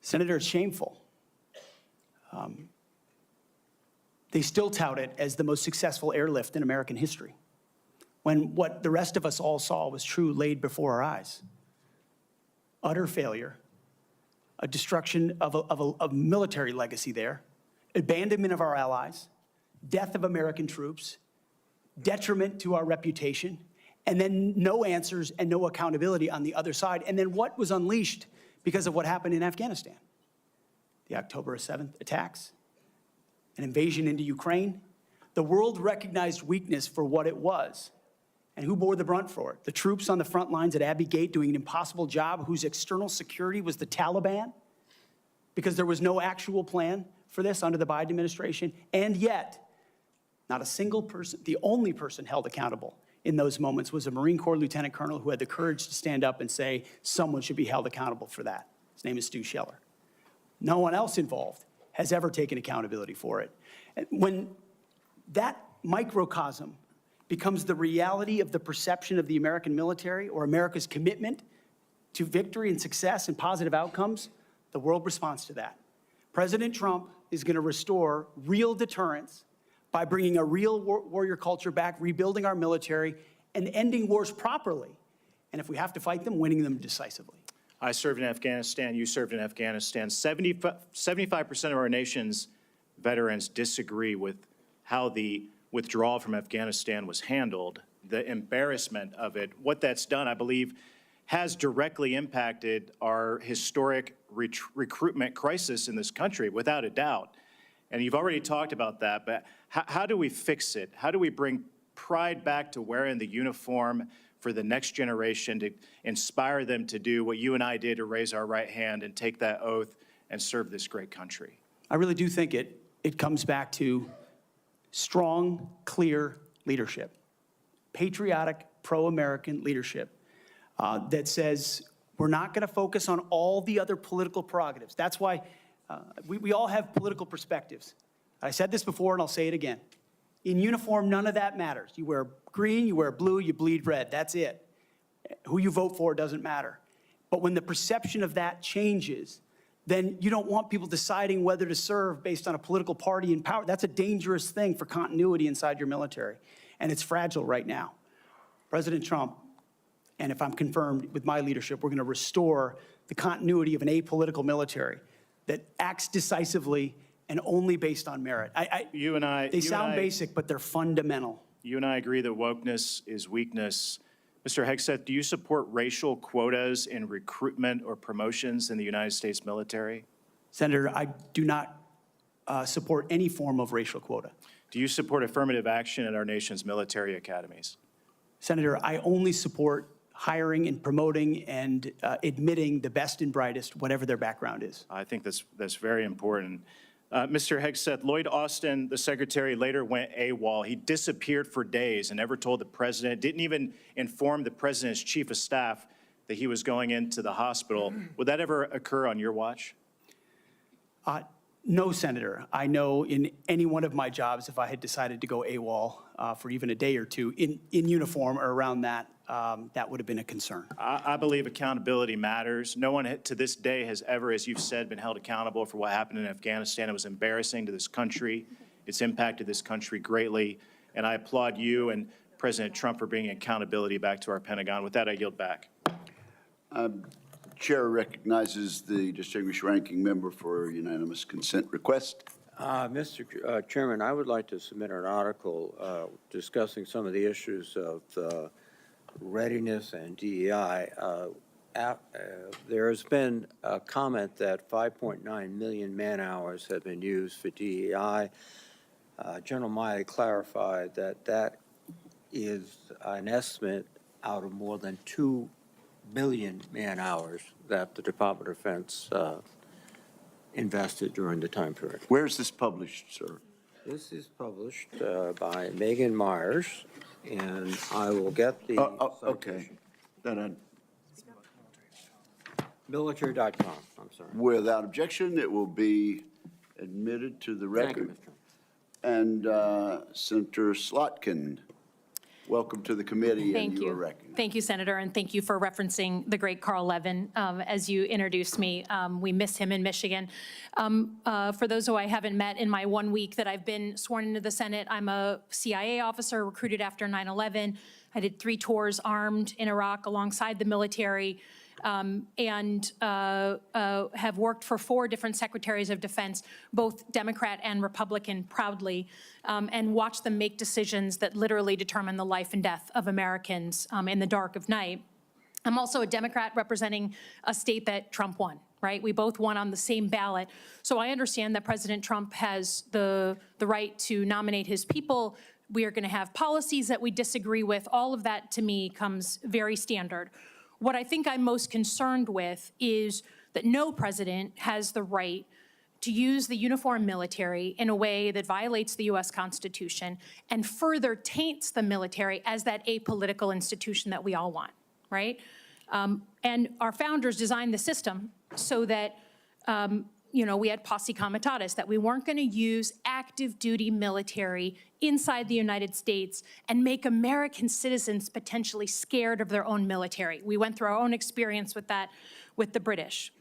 Senator, it's shameful. They still tout it as the most successful airlift in American history, when what the rest of us all saw was true laid before our eyes. Utter failure, a destruction of a military legacy there, abandonment of our allies, death of American troops, detriment to our reputation, and then no answers and no accountability on the other side. And then what was unleashed because of what happened in Afghanistan? The October 7th attacks, an invasion into Ukraine. The world recognized weakness for what it was. And who bore the brunt for it? The troops on the front lines at Abbey Gate doing an impossible job, whose external security was the Taliban, because there was no actual plan for this under the Biden administration. And yet, not a single person, the only person held accountable in those moments was a Marine Corps lieutenant colonel who had the courage to stand up and say someone should be held accountable for that. His name is Stu Scheller. No one else involved has ever taken accountability for it. And when that microcosm becomes the reality of the perception of the American military or America's commitment to victory and success and positive outcomes, the world responds to that. President Trump is going to restore real deterrence by bringing a real warrior culture back, rebuilding our military, and ending wars properly. And if we have to fight them, winning them decisively. I served in Afghanistan, you served in Afghanistan. 75% of our nation's veterans disagree with how the withdrawal from Afghanistan was handled, the embarrassment of it. What that's done, I believe, has directly impacted our historic recruitment crisis in this country, without a doubt. And you've already talked about that, but how do we fix it? How do we bring pride back to wearing the uniform for the next generation, to inspire them to do what you and I did, to raise our right hand and take that oath and serve this great country? I really do think it comes back to strong, clear leadership, patriotic, pro-American leadership that says we're not going to focus on all the other political prerogatives. That's why we all have political perspectives. I said this before, and I'll say it again. In uniform, none of that matters. You wear green, you wear blue, you bleed red. That's it. Who you vote for doesn't matter. But when the perception of that changes, then you don't want people deciding whether to serve based on a political party in power. That's a dangerous thing for continuity inside your military, and it's fragile right now. President Trump, and if I'm confirmed with my leadership, we're going to restore the continuity of an apolitical military that acts decisively and only based on merit. They sound basic, but they're fundamental. You and I agree that wokeness is weakness. Mr. Hegseth, do you support racial quotas in recruitment or promotions in the United States military? Senator, I do not support any form of racial quota. Do you support affirmative action at our nation's military academies? Senator, I only support hiring and promoting and admitting the best and brightest, whatever their background is. I think that's very important. Mr. Hegseth, Lloyd Austin, the secretary, later went AWOL. He disappeared for days and never told the president, didn't even inform the president's chief of staff that he was going into the hospital. Would that ever occur on your watch? No, Senator. I know in any one of my jobs, if I had decided to go AWOL for even a day or two in uniform or around that, that would have been a concern. I believe accountability matters. No one to this day has ever, as you've said, been held accountable for what happened in Afghanistan. It was embarrassing to this country. It's impacted this country greatly. And I applaud you and President Trump for bringing accountability back to our Pentagon. With that, I yield back. Chair recognizes the distinguished ranking member for a unanimous consent request. Mr. Chairman, I would like to submit an article discussing some of the issues of readiness and DEI. There has been a comment that 5.9 million man-hours have been used for DEI. General Milley clarified that that is an estimate out of more than 2 million man-hours that the Department of Defense invested during the time period. Where is this published, sir? This is published by Megan Myers, and I will get the Okay. Then, military.com, I'm sorry. without objection, it will be admitted to the Thank you, record. Mr. Chairman. And Senator Slotkin, welcome to the committee, Thank and you are you. recognized. Thank you, Senator, and thank you for referencing the great Carl Levin as you introduced me. We miss him in Michigan. For those who I haven't met in my 1 week that I've been sworn into the Senate, I'm a CIA officer recruited after 9/11. I did 3 tours armed in Iraq alongside the military, and have worked for 4 different secretaries of defense, both Democrat and Republican, proudly, and watched them make decisions that literally determine the life and death of Americans in the dark of night. I'm also a Democrat representing a state that Trump won, right? We both won on the same ballot. So I understand that President Trump has the right to nominate his people. We are going to have policies that we disagree with. All of that, to me, comes very standard. What I think I'm most concerned with is that no president has the right to use the uniformed military in a way that violates the U.S. Constitution and further taints the military as that apolitical institution that we all want, right? And our founders designed the system so that, we had posse comitatus, that we weren't going to use active duty military inside the United States and make American citizens potentially scared of their own military. We went through our own experience with that with the British.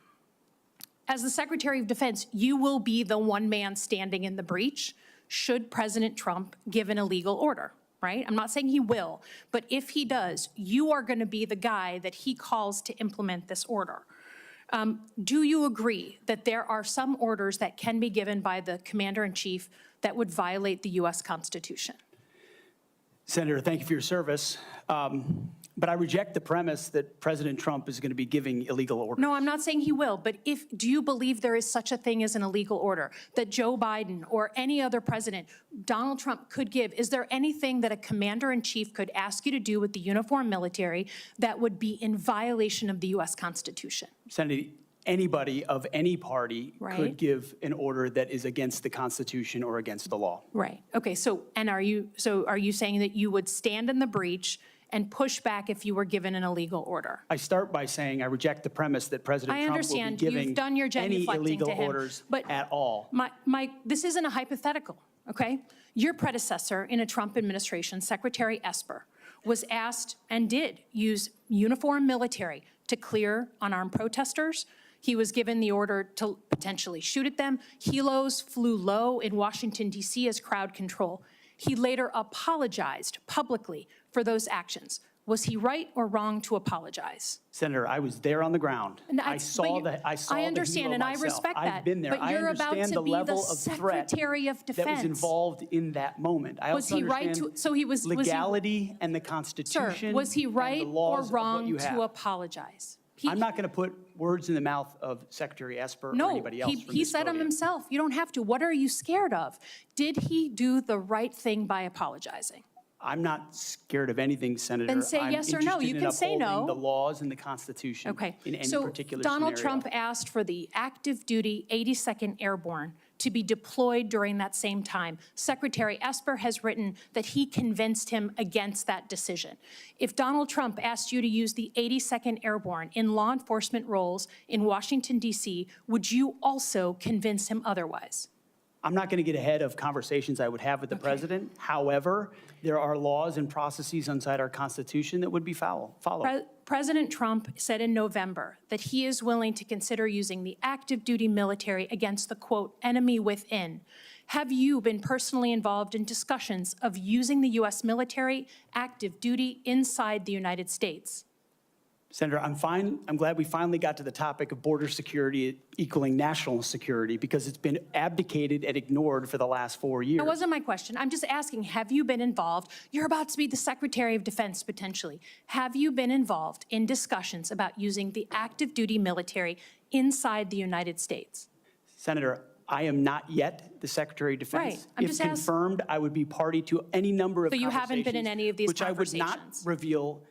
As the Secretary of Defense, you will be the one man standing in the breach should President Trump give an illegal order, right? I'm not saying he will, but if he does, you are going to be the guy that he calls to implement this order. Do you agree that there are some orders that can be given by the Commander-in-Chief that would violate the U.S. Constitution? Senator, thank you for your service. But I reject the premise that President Trump is going to be giving illegal orders. No, I'm not saying he will, but do you believe there is such a thing as an illegal order that Joe Biden or any other president, Donald Trump, could give? Is there anything that a commander-in-chief could ask you to do with the uniformed military that would be in violation of the U.S. Constitution? Senator, anybody of any party Right. could give an order that is against the Constitution or against the law. Right. Okay. So are you saying that you would stand in the breach and push back if you were given an illegal order? I start by saying I reject the premise that President I Trump will be understand. You've giving done your any genuflecting illegal to him, orders but at all. This isn't a hypothetical, okay? Your predecessor in a Trump administration, Secretary Esper, was asked and did use uniformed military to clear unarmed protesters. He was given the order to potentially shoot at them. Helos flew low in Washington, D.C. as crowd control. He later apologized publicly for those actions. Was he right or wrong to apologize? Senator, I was there on the ground. And I saw but the I understand, helo and I myself. respect that. I've been there. But you're about I understand to the be the level of threat Secretary of that was Defense. involved in that moment. I Was also he right understand to- so he was he- legality and the Sir, Constitution. was he and right the or laws of what wrong you to have. apologize? I'm not going to put words in the mouth of Secretary Esper or No, anybody else from he this said them podium. himself. You don't have to. What are you scared of? Did he do the right thing by apologizing? I'm not scared of anything, Senator. Then say yes or no. You can say no. I'm interested in upholding the laws and the Constitution Okay. in any So particular Donald scenario. Trump asked for the active duty 82nd Airborne to be deployed during that same time. Secretary Esper has written that he convinced him against that decision. If Donald Trump asked you to use the 82nd Airborne in law enforcement roles in Washington, D.C., would you also convince him otherwise? I'm not going to get ahead of conversations I would have with the president. However, there are laws and processes inside our Constitution that would be followed. President Trump said in November that he is willing to consider using the active duty military against the, quote, enemy within. Have you been personally involved in discussions of using the U.S. military active duty inside the United States? Senator, I'm glad we finally got to the topic of border security equaling national security because it's been abdicated and ignored for the last 4 years. That wasn't my question. I'm just asking, have you been involved? You're about to be the Secretary of Defense potentially. Have you been involved in discussions about using the active duty military inside the United States? Senator, I am not yet the Secretary of Defense. Right. I'm If just confirmed, I would be party to any number of So you conversations. haven't been in any of these which I would not conversations? reveal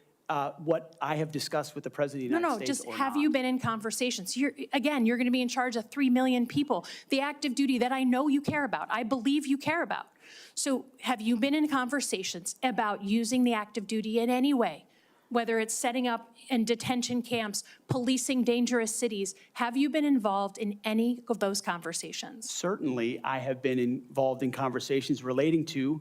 what I have discussed with the President of the United States Just or have not. you been in conversations? Again, you're going to be in charge of 3 million people, the active duty that I know you care about, I believe you care about. So have you been in conversations about using the active duty in any way? Whether it's setting up in detention camps, policing dangerous cities, have you been involved in any of those conversations? Certainly, I have been involved in conversations relating to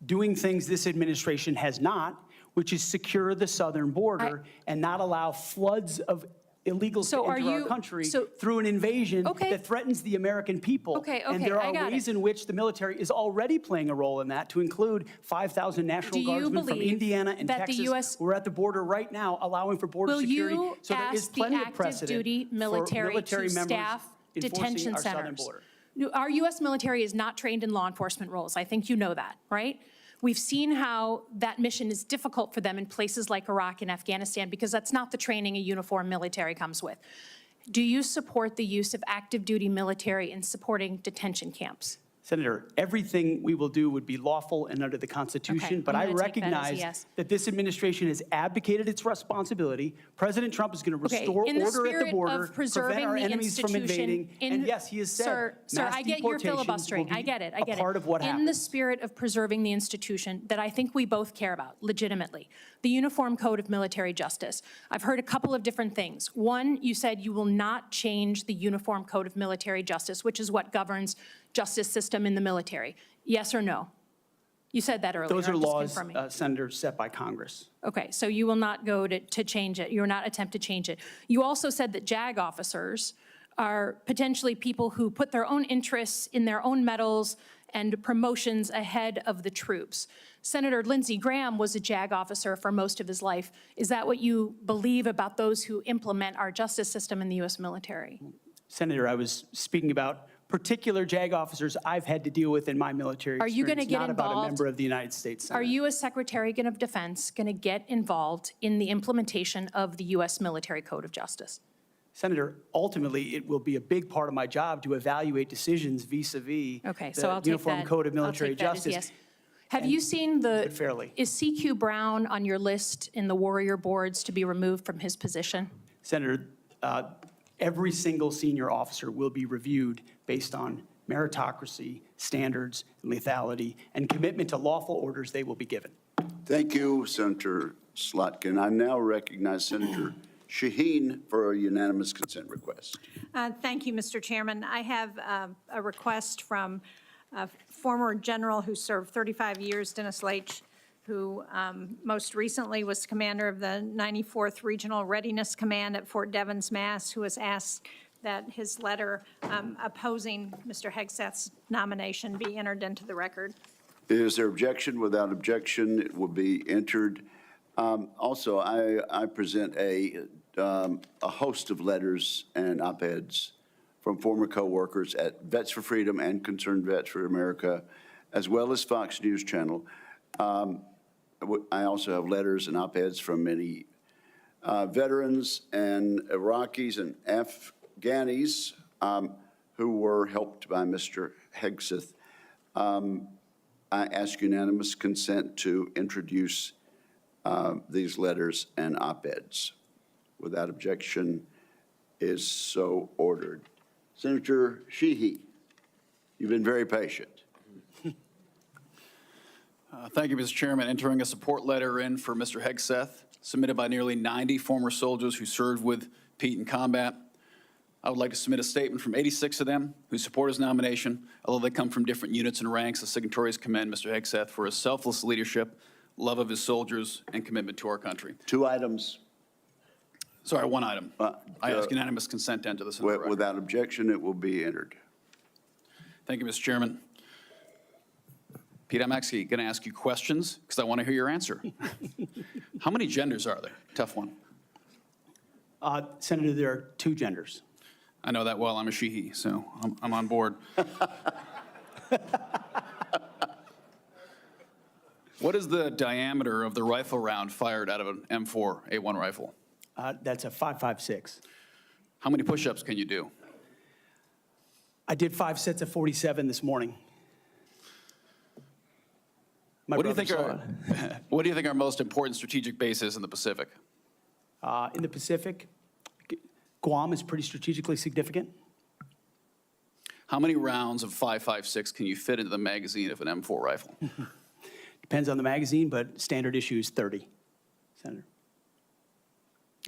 doing things this administration has not, which is secure the southern border and not allow floods of illegals So to are enter our you- country so- through an invasion Okay. that threatens the American people. Okay, And okay, there I are got ways it. in which the military is already playing a role in that, to include 5,000 Do National you Guardsmen from believe Indiana and that the Texas. US We're at the border right now, allowing for border Will security. you So there is ask the plenty of active precedent duty for military military to members staff enforcing detention our southern centers? border. Our U.S. military is not trained in law enforcement roles. I think you know that, right? We've seen how that mission is difficult for them in places like Iraq and Afghanistan because that's not the training a uniformed military comes with. Do you support the use of active duty military in supporting detention camps? Senator, everything we will do would be lawful and under the Constitution, Okay, but I'm I gonna take that as a recognize yes. that this administration has abdicated its responsibility. President Trump is going to Okay, restore in the order at spirit the border, of preserving prevent our the enemies from institution, invading, and yes, he has said Sir, mass I get your deportations will filibustering. be I get it. a part of what In the happens. spirit of preserving the institution that I think we both care about, legitimately, the Uniform Code of Military Justice. I've heard a couple of different things. One, you said you will not change the Uniform Code of Military Justice, which is what governs justice system in the military. Yes or no? You said that earlier. Those are I'm just laws, confirming. Senator, set by Congress. Okay, so you will not go to change it. You will not attempt to change it. You also said that JAG officers are potentially people who put their own interests in their own medals and promotions ahead of the troops. Senator Lindsey Graham was a JAG officer for most of his life. Is that what you believe about those who implement our justice system in the U.S. military? Senator, I was speaking about particular JAG officers I've had to deal with in my military Are you gonna experience, get not about a involved? member of the United States Senate. Are you, as Secretary of Defense, going to get involved in the implementation of the U.S. Military Code of Justice? Senator, ultimately, it will be a big part of my job to evaluate decisions vis-a-vis Okay, so the I'll take Uniform that. Code of I'll Military take that as Justice. yes. Have and you seen do it fairly. is CQ Brown on your list in the Warrior Boards to be removed from his position? Senator, every single senior officer will be reviewed based on meritocracy, standards, lethality, and commitment to lawful orders they will be given. Thank you, Senator Slotkin. I now recognize Senator Shaheen for a unanimous consent request. Thank you, Mr. Chairman. I have a request from a former general who served 35 years, Dennis Leitch, who most recently was commander of the 94th Regional Readiness Command at Fort Devens, Mass., who has asked that his letter opposing Mr. Hegseth's nomination be entered into the record. Is there objection? Without objection, it will be entered. Also, I present a host of letters and op-eds from former co-workers at Vets for Freedom and Concerned Vets for America, as well as Fox News Channel. I also have letters and op-eds from many veterans and Iraqis and Afghanis who were helped by Mr. Hegseth. I ask unanimous consent to introduce these letters and op-eds. Without objection, is so ordered. Senator Sheehy, you've been very patient. Thank you, Mr. Chairman. Entering a support letter in for Mr. Hegseth, submitted by nearly 90 former soldiers who served with Pete in combat. I would like to submit a statement from 86 of them who support his nomination, although they come from different units and ranks. The signatories commend Mr. Hegseth for his selfless leadership, love of his soldiers, and commitment to our country. 2 items. Sorry, 1 item. I ask unanimous consent to enter this into the record. Without objection, it will be entered. Thank you, Mr. Chairman. Pete, I'm actually going to ask you questions because I want to hear your answer. How many genders are there? Tough one. Senator, there are 2 genders. I know that well. I'm a Sheehy, so I'm on board. What is the diameter of the rifle round fired out of an M4A1 rifle? That's a 5.56. How many push-ups can you do? I did 5 sets of 47 this morning. What do you think our most important strategic base is in the Pacific? In the Pacific, Guam is pretty strategically significant. How many rounds of 5.56 can you fit into the magazine of an M4 rifle? Depends on the magazine, but standard issue is 30, Senator.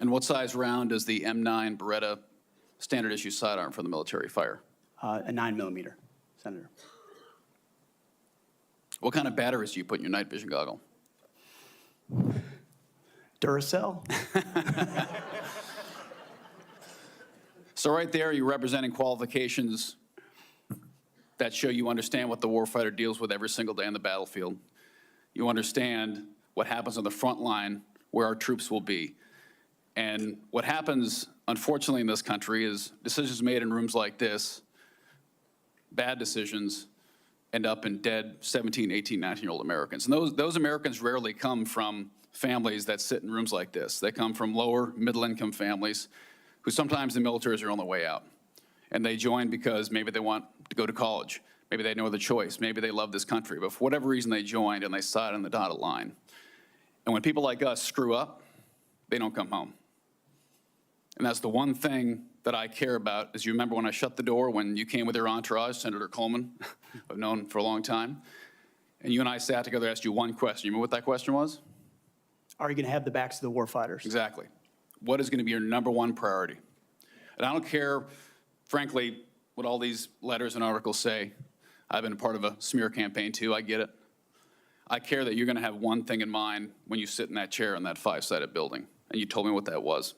And what size round does the M9 Beretta standard issue sidearm for the military fire? A 9mm, Senator. What kind of batteries do you put in your night vision goggle? Duracell. So right there, you're representing qualifications that show you understand what the warfighter deals with every single day on the battlefield. You understand what happens on the front line, where our troops will be. And what happens, unfortunately, in this country is decisions made in rooms like this, bad decisions, end up in dead 17, 18, 19-year-old Americans. And those Americans rarely come from families that sit in rooms like this. They come from lower, middle-income families who sometimes the military is their only way out. And they join because maybe they want to go to college. Maybe they had no other choice. Maybe they love this country. But for whatever reason, they joined and they sat on the dotted line. And when people like us screw up, they don't come home. And that's the one thing that I care about. As you remember when I shut the door, when you came with your entourage, Senator Coleman, I've known for a long time, and you and I sat together, asked you one question. You remember what that question was? Are you going to have the backs of the warfighters? Exactly. What is going to be your number one priority? And I don't care, frankly, what all these letters and articles say. I've been a part of a smear campaign too, I get it. I care that you're going to have one thing in mind when you sit in that chair in that 5-sided building, and you told me what that was.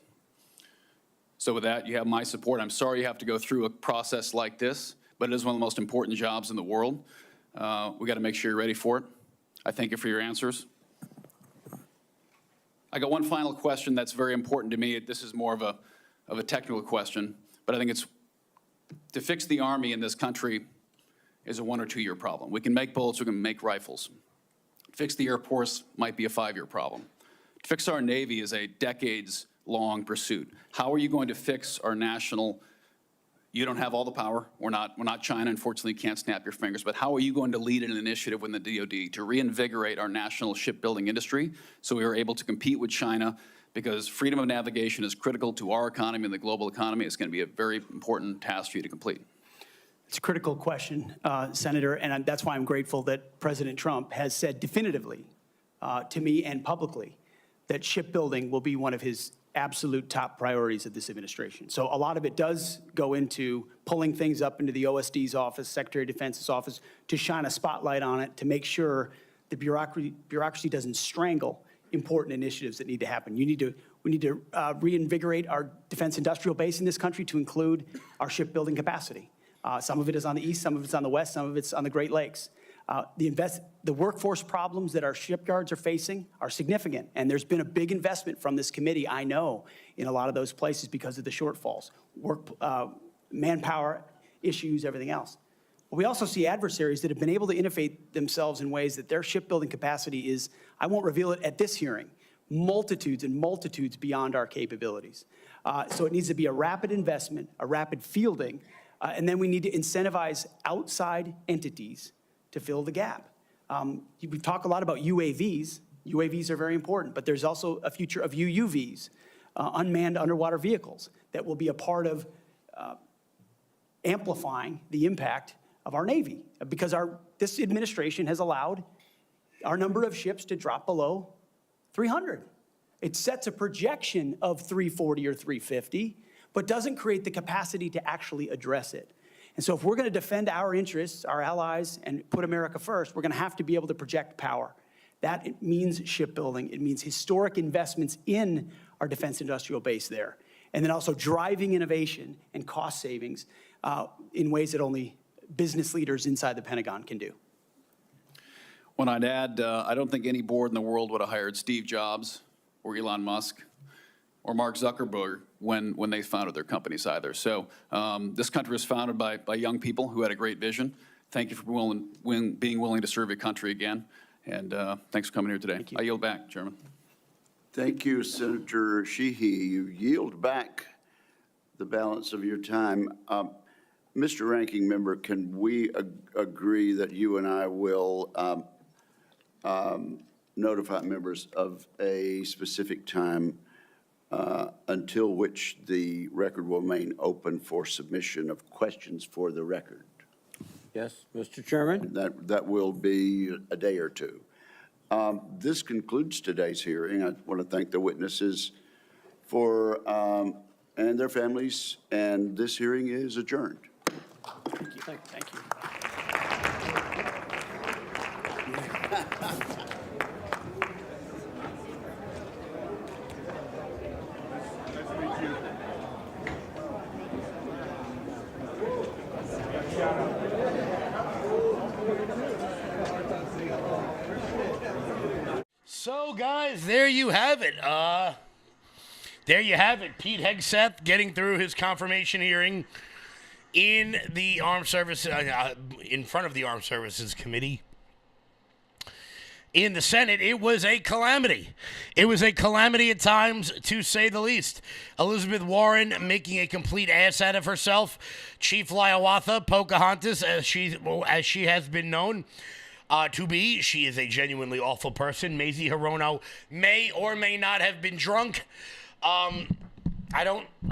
So with that, you have my support. I'm sorry you have to go through a process like this, but it is one of the most important jobs in the world. We got to make sure you're ready for it. I thank you for your answers. I got one final question that's very important to me. This is more of a technical question, but I think it's to fix the Army in this country is a 1 or 2 year problem. We can make bullets, we can make rifles. Fix the Air Force might be a 5-year problem. To fix our Navy is a decades-long pursuit. How are you going to fix our national? You don't have all the power. We're not China. Unfortunately, you can't snap your fingers. But how are you going to lead an initiative within the DoD to reinvigorate our national shipbuilding industry so we are able to compete with China? Because freedom of navigation is critical to our economy and the global economy. It's going to be a very important task for you to complete. It's a critical question, Senator, and that's why I'm grateful that President Trump has said definitively to me and publicly that shipbuilding will be one of his absolute top priorities of this administration. So a lot of it does go into pulling things up into the OSD's office, Secretary of Defense's office, to shine a spotlight on it, to make sure the bureaucracy doesn't strangle important initiatives that need to happen. We need to reinvigorate our defense industrial base in this country to include our shipbuilding capacity. Some of it is on the east, some of it's on the west, some of it's on the Great Lakes. The workforce problems that our shipyards are facing are significant, and there's been a big investment from this committee, I know, in a lot of those places because of the shortfalls, manpower issues, everything else. But we also see adversaries that have been able to innovate themselves in ways that their shipbuilding capacity is, I won't reveal it at this hearing, multitudes and multitudes beyond our capabilities. So it needs to be a rapid investment, a rapid fielding, and then we need to incentivize outside entities to fill the gap. We talk a lot about UAVs. UAVs are very important, but there's also a future of UUVs, unmanned underwater vehicles, that will be a part of amplifying the impact of our Navy, because this administration has allowed our number of ships to drop below 300. It sets a projection of 340 or 350, but doesn't create the capacity to actually address it. And so if we're going to defend our interests, our allies, and put America first, we're going to have to be able to project power. That it means shipbuilding. It means historic investments in our defense industrial base there. And then also driving innovation and cost savings in ways that only business leaders inside the Pentagon can do. When I'd add, I don't think any board in the world would have hired Steve Jobs or Elon Musk or Mark Zuckerberg when they founded their companies either. So this country was founded by young people who had a great vision. Thank you for being willing to serve your country again. And thanks for coming here today. I yield back, Chairman. Thank you, Senator Sheehy. You yield back the balance of your time. Mr. Ranking Member, can we agree that you and I will notify members of a specific time until which the record will remain open for submission of questions for the record? Yes, Mr. Chairman? That will be a day or two. This concludes today's hearing. I want to thank the witnesses and their families, and this hearing is adjourned. Thank you. Thank you. So, guys, there you have it. There you have it. Pete Hegseth getting through his confirmation hearing in the Armed Services, in front of the Armed Services Committee. In the Senate, it was a calamity. It was a calamity at times, to say the least. Elizabeth Warren making a complete ass out of herself. Chief Hiawatha, Pocahontas, as she has been known to be. She is a genuinely awful person. Mazie Hirono may or may not have been drunk. I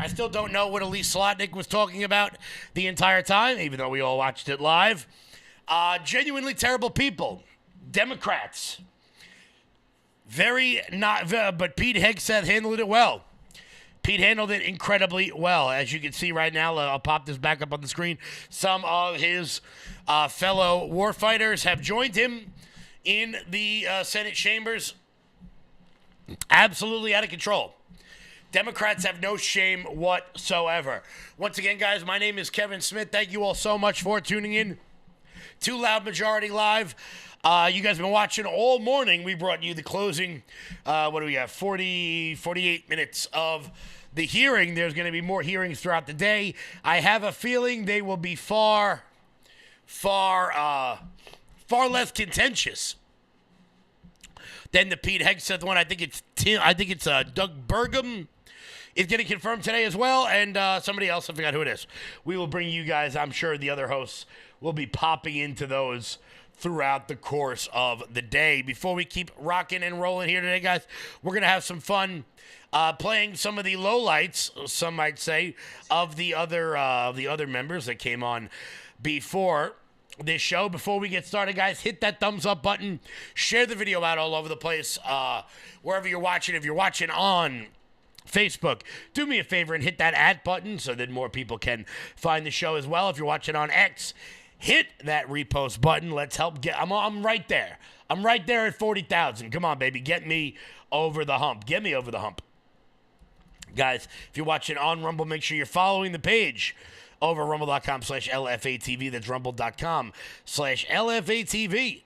still don't know what Elise Slotnick was talking about the entire time, even though we all watched it live. Genuinely terrible people. Democrats. But Pete Hegseth handled it well. Pete handled it incredibly well. As you can see right now, I'll pop this back up on the screen. Some of his fellow warfighters have joined him in the Senate chambers. Absolutely out of control. Democrats have no shame whatsoever. Once again, guys, my name is Kevin Smith. Thank you all so much for tuning in to Loud Majority Live. You guys have been watching all morning. We brought you the closing, 48 minutes of the hearing. There's going to be more hearings throughout the day. I have a feeling they will be far less contentious than the Pete Hegseth one. I think it's Doug Burgum is getting confirmed today as well, and somebody else, I forgot who it is. We will bring you guys, I'm sure the other hosts will be popping into those throughout the course of the day. Before we keep rocking and rolling here today, guys, we're going to have some fun playing some of the lowlights, some might say, of the other members that came on before this show. Before we get started, guys, hit that thumbs up button. Share the video out all over the place, wherever you're watching. If you're watching on Facebook, do me a favor and hit that @ button so that more people can find the show as well. If you're watching on X, hit that repost button. Let's help get, I'm right there. I'm right there at 40,000. Come on, baby. Get me over the hump. Get me over the hump. Guys, if you're watching on Rumble, make sure you're following the page over rumble.com/LFATV. That's rumble.com/LFATV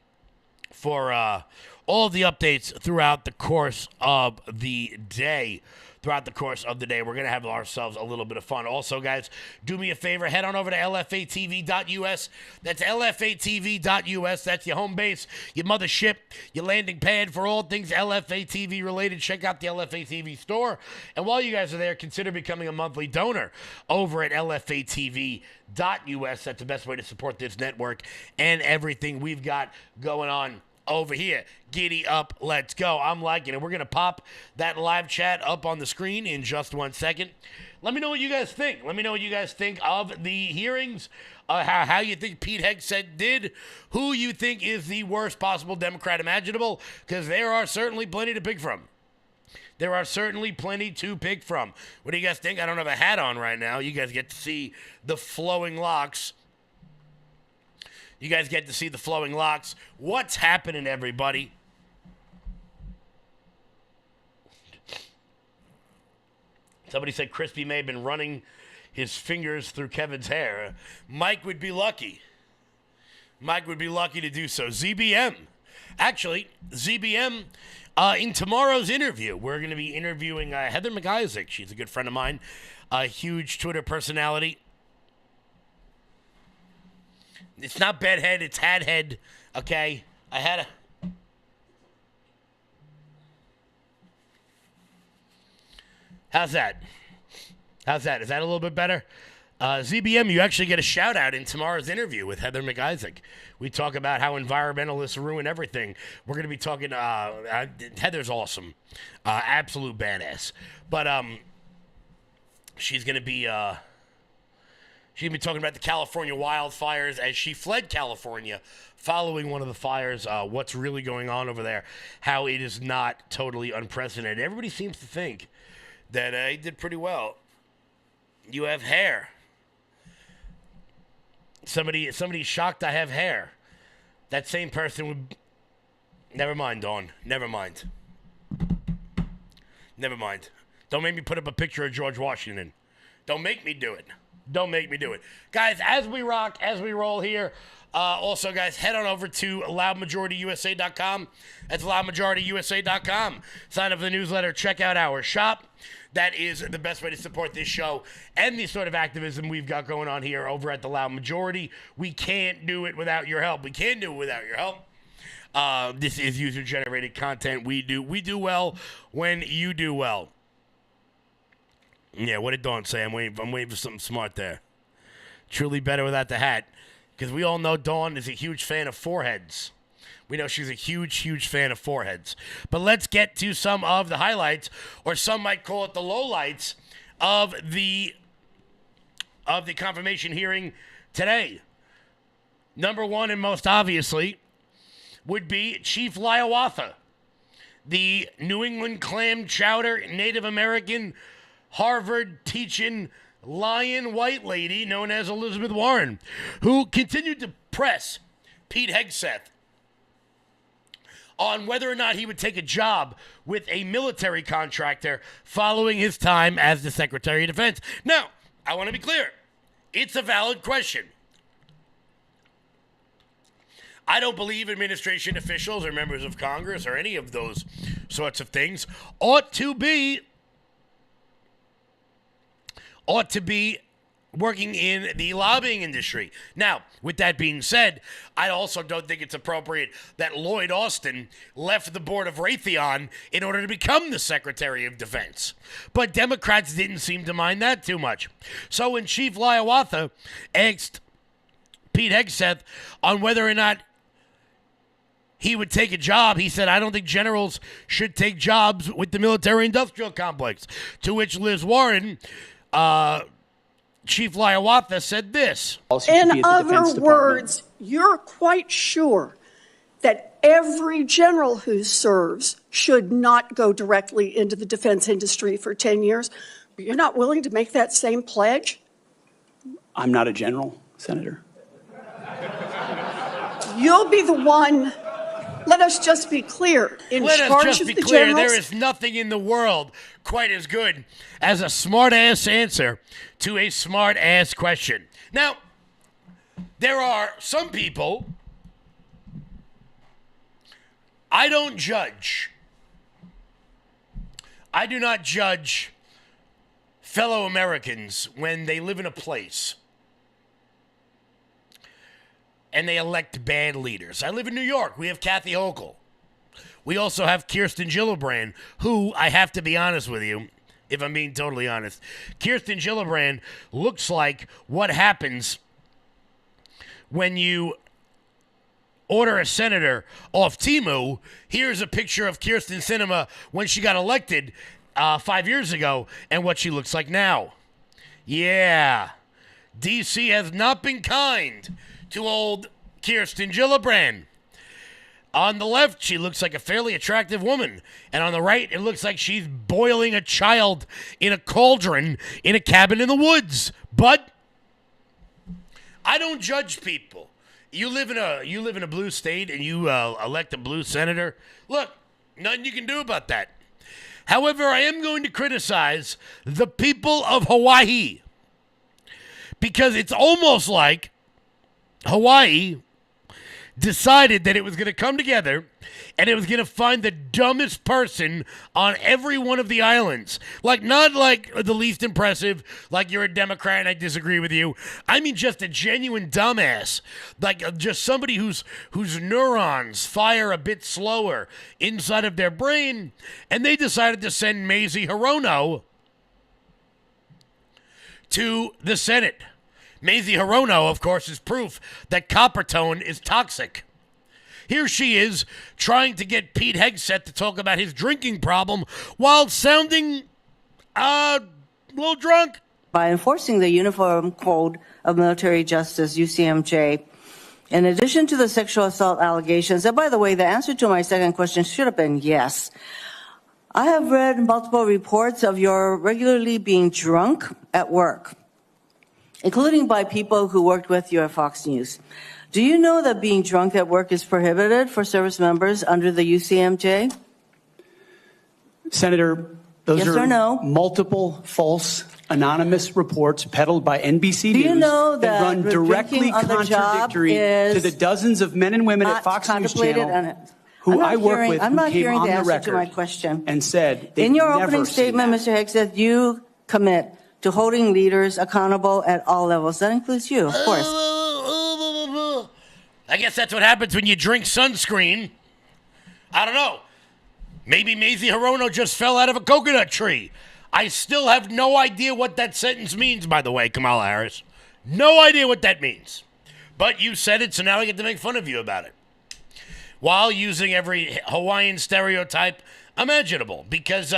for all the updates throughout the course of the day. Throughout the course of the day, we're going to have ourselves a little bit of fun. Also, guys, do me a favor. Head on over to LFATV.us. That's LFATV.us. That's your home base, your mothership, your landing pad for all things LFATV related. Check out the LFATV store. And while you guys are there, consider becoming a monthly donor over at LFATV.us. That's the best way to support this network and everything we've got going on over here. Giddy up, let's go. I'm liking it. We're going to pop that live chat up on the screen in just 1 second. Let me know what you guys think. Let me know what you guys think of the hearings, how you think Pete Hegseth did, who you think is the worst possible Democrat imaginable, because there are certainly plenty to pick from. There are certainly plenty to pick from. What do you guys think? I don't have a hat on right now. You guys get to see the flowing locks. You guys get to see the flowing locks. What's happening, everybody? Somebody said Crispy may have been running his fingers through Kevin's hair. Mike would be lucky. Mike would be lucky to do so. ZBM. Actually, ZBM, in tomorrow's interview, we're going to be interviewing Heather McIsaac. She's a good friend of mine, a huge Twitter personality. It's not bedhead, it's hat head, okay? I had a... How's that? How's that? Is that a little bit better? ZBM, you actually get a shout out in tomorrow's interview with Heather McIsaac. We talk about how environmentalists ruin everything. We're going to be talking, Heather's awesome. Absolute badass. But she's going to be... She's been talking about the California wildfires as she fled California following one of the fires, what's really going on over there, how it is not totally unprecedented. Everybody seems to think that he did pretty well. You have hair. Somebody's shocked I have hair. That same person would... Never mind, Dawn. Never mind. Never mind. Don't make me put up a picture of George Washington. Don't make me do it. Don't make me do it. Guys, as we rock, as we roll here, also, guys, head on over to loudmajorityusa.com. That's loudmajorityusa.com. Sign up for the newsletter. Check out our shop. That is the best way to support this show and the sort of activism we've got going on here over at the Loud Majority. We can't do it without your help. We can't do it without your help. This is user-generated content. We do well when you do well. Yeah, what did Dawn say? I'm waiting for something smart there. Truly better without the hat. Because we all know Dawn is a huge fan of foreheads. We know she's a huge, huge fan of foreheads. But let's get to some of the highlights, or some might call it the lowlights, of the confirmation hearing today. Number one, and most obviously, would be Chief Hiawatha, the New England clam chowder Native American Harvard teaching lion white lady known as Elizabeth Warren, who continued to press Pete Hegseth on whether or not he would take a job with a military contractor following his time as the Secretary of Defense. Now, I want to be clear. It's a valid question. I don't believe administration officials or members of Congress or any of those sorts of things ought to be working in the lobbying industry. Now, with that being said, I also don't think it's appropriate that Lloyd Austin left the board of Raytheon in order to become the Secretary of Defense. But Democrats didn't seem to mind that too much. So when Chief Hiawatha asked Pete Hegseth on whether or not he would take a job, he said, "I don't think generals should take jobs with the military-industrial complex." To which Liz Warren, Chief Hiawatha, said this. In other words, you're quite sure that every general who serves should not go directly into the defense industry for 10 years, but you're not willing to make that same pledge? I'm not a general, Senator. You'll be the one, let us just be clear, in Let us charge just of be the clear, generals. there is nothing in the world quite as good as a smart-ass answer to a smart-ass question. Now, there are some people, I don't judge. I do not judge fellow Americans when they live in a place and they elect bad leaders. I live in New York. We have Kathy Hochul. We also have Kirsten Gillibrand, who, I have to be honest with you, if I'm being totally honest, Kirsten Gillibrand looks like what happens when you order a senator off Temu. Here's a picture of Kirsten Sinema when she got elected 5 years ago and what she looks like now. Yeah, D.C. has not been kind to old Kirsten Gillibrand. On the left, she looks like a fairly attractive woman. And on the right, it looks like she's boiling a child in a cauldron in a cabin in the woods. But I don't judge people. You live in a blue state and you elect a blue senator. Look, nothing you can do about that. However, I am going to criticize the people of Hawaii because it's almost like Hawaii decided that it was going to come together and it was going to find the dumbest person on every one of the islands. Like, not like the least impressive, like you're a Democrat and I disagree with you. I mean just a genuine dumbass. Like just somebody whose neurons fire a bit slower inside of their brain. And they decided to send Mazie Hirono to the Senate. Mazie Hirono, of course, is proof that Coppertone is toxic. Here she is trying to get Pete Hegseth to talk about his drinking problem while sounding a little drunk. By enforcing the Uniform Code of Military Justice, UCMJ, in addition to the sexual assault allegations, and by the way, the answer to my second question should have been yes. I have read multiple reports of your regularly being drunk at work, including by people who worked with you at Fox News. Do you know that being drunk at work is prohibited for service members under the UCMJ? Senator, those Yes are or no? multiple false anonymous reports peddled by NBC Do you News know that that run directly drinking on the job contradictory to is the dozens of men and women at not Fox News contemplated? Channel And who I'm not I work hearing- with I'm who not came hearing on the the answer to my record question. and said they've In your never opening seen statement, that. Mr. Hegseth, you commit to holding leaders accountable at all levels. That includes you, of course. I guess that's what happens when you drink sunscreen. I don't know. Maybe Mazie Hirono just fell out of a coconut tree. I still have no idea what that sentence means, by the way, Kamala Harris. No idea what that means. But you said it, so now I get to make fun of you about it. While using every Hawaiian stereotype imaginable. Because,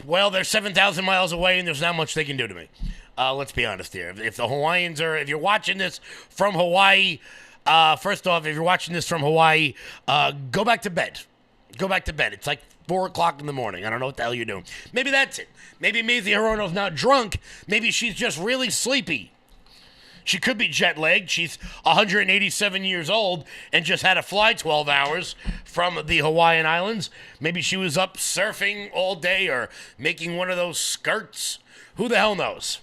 well, they're 7,000 miles away and there's not much they can do to me. Let's be honest here. If the Hawaiians are, if you're watching this from Hawaii, first off, if you're watching this from Hawaii, go back to bed. Go back to bed. It's like 4 o'clock in the morning. I don't know what the hell you're doing. Maybe that's it. Maybe Mazie Hirono's not drunk. Maybe she's just really sleepy. She could be jet lagged. She's 187 years old and just had to fly 12 hours from the Hawaiian Islands. Maybe she was up surfing all day or making one of those skirts. Who the hell knows?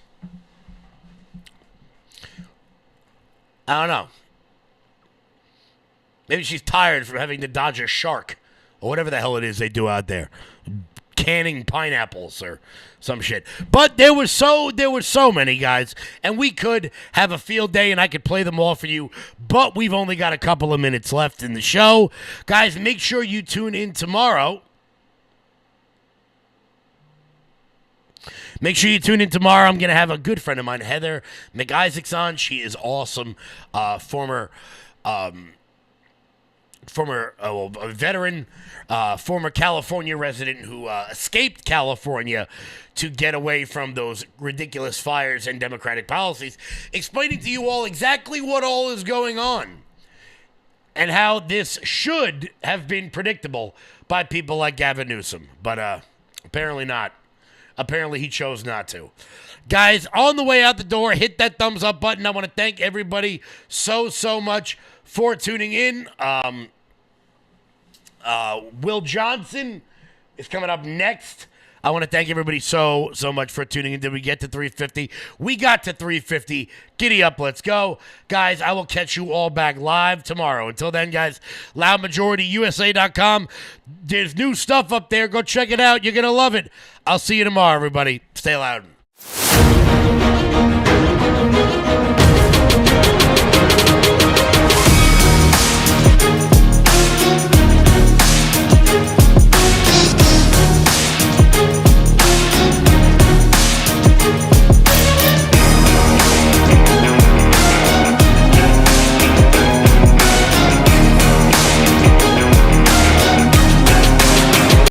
I don't know. Maybe she's tired from having to dodge a shark or whatever the hell it is they do out there. Canning pineapples or some shit. But there were so many, guys, and we could have a field day and I could play them all for you, but we've only got a couple of minutes left in the show. Guys, make sure you tune in tomorrow. Make sure you tune in tomorrow. I'm going to have a good friend of mine, Heather McIsaacs, on. She is awesome. Former veteran, former California resident who escaped California to get away from those ridiculous fires and Democratic policies, explaining to you all exactly what all is going on and how this should have been predictable by people like Gavin Newsom. But apparently not. Apparently he chose not to. Guys, on the way out the door, hit that thumbs up button. I want to thank everybody so much for tuning in. Will Johnson is coming up next. I want to thank everybody so much for tuning in. Did we get to 350? We got to 350. Giddy up, let's go. Guys, I will catch you all back live tomorrow. Until then, guys, loudmajorityusa.com. There's new stuff up there. Go check it out. You're going to love it. I'll see you tomorrow, everybody. Stay loud.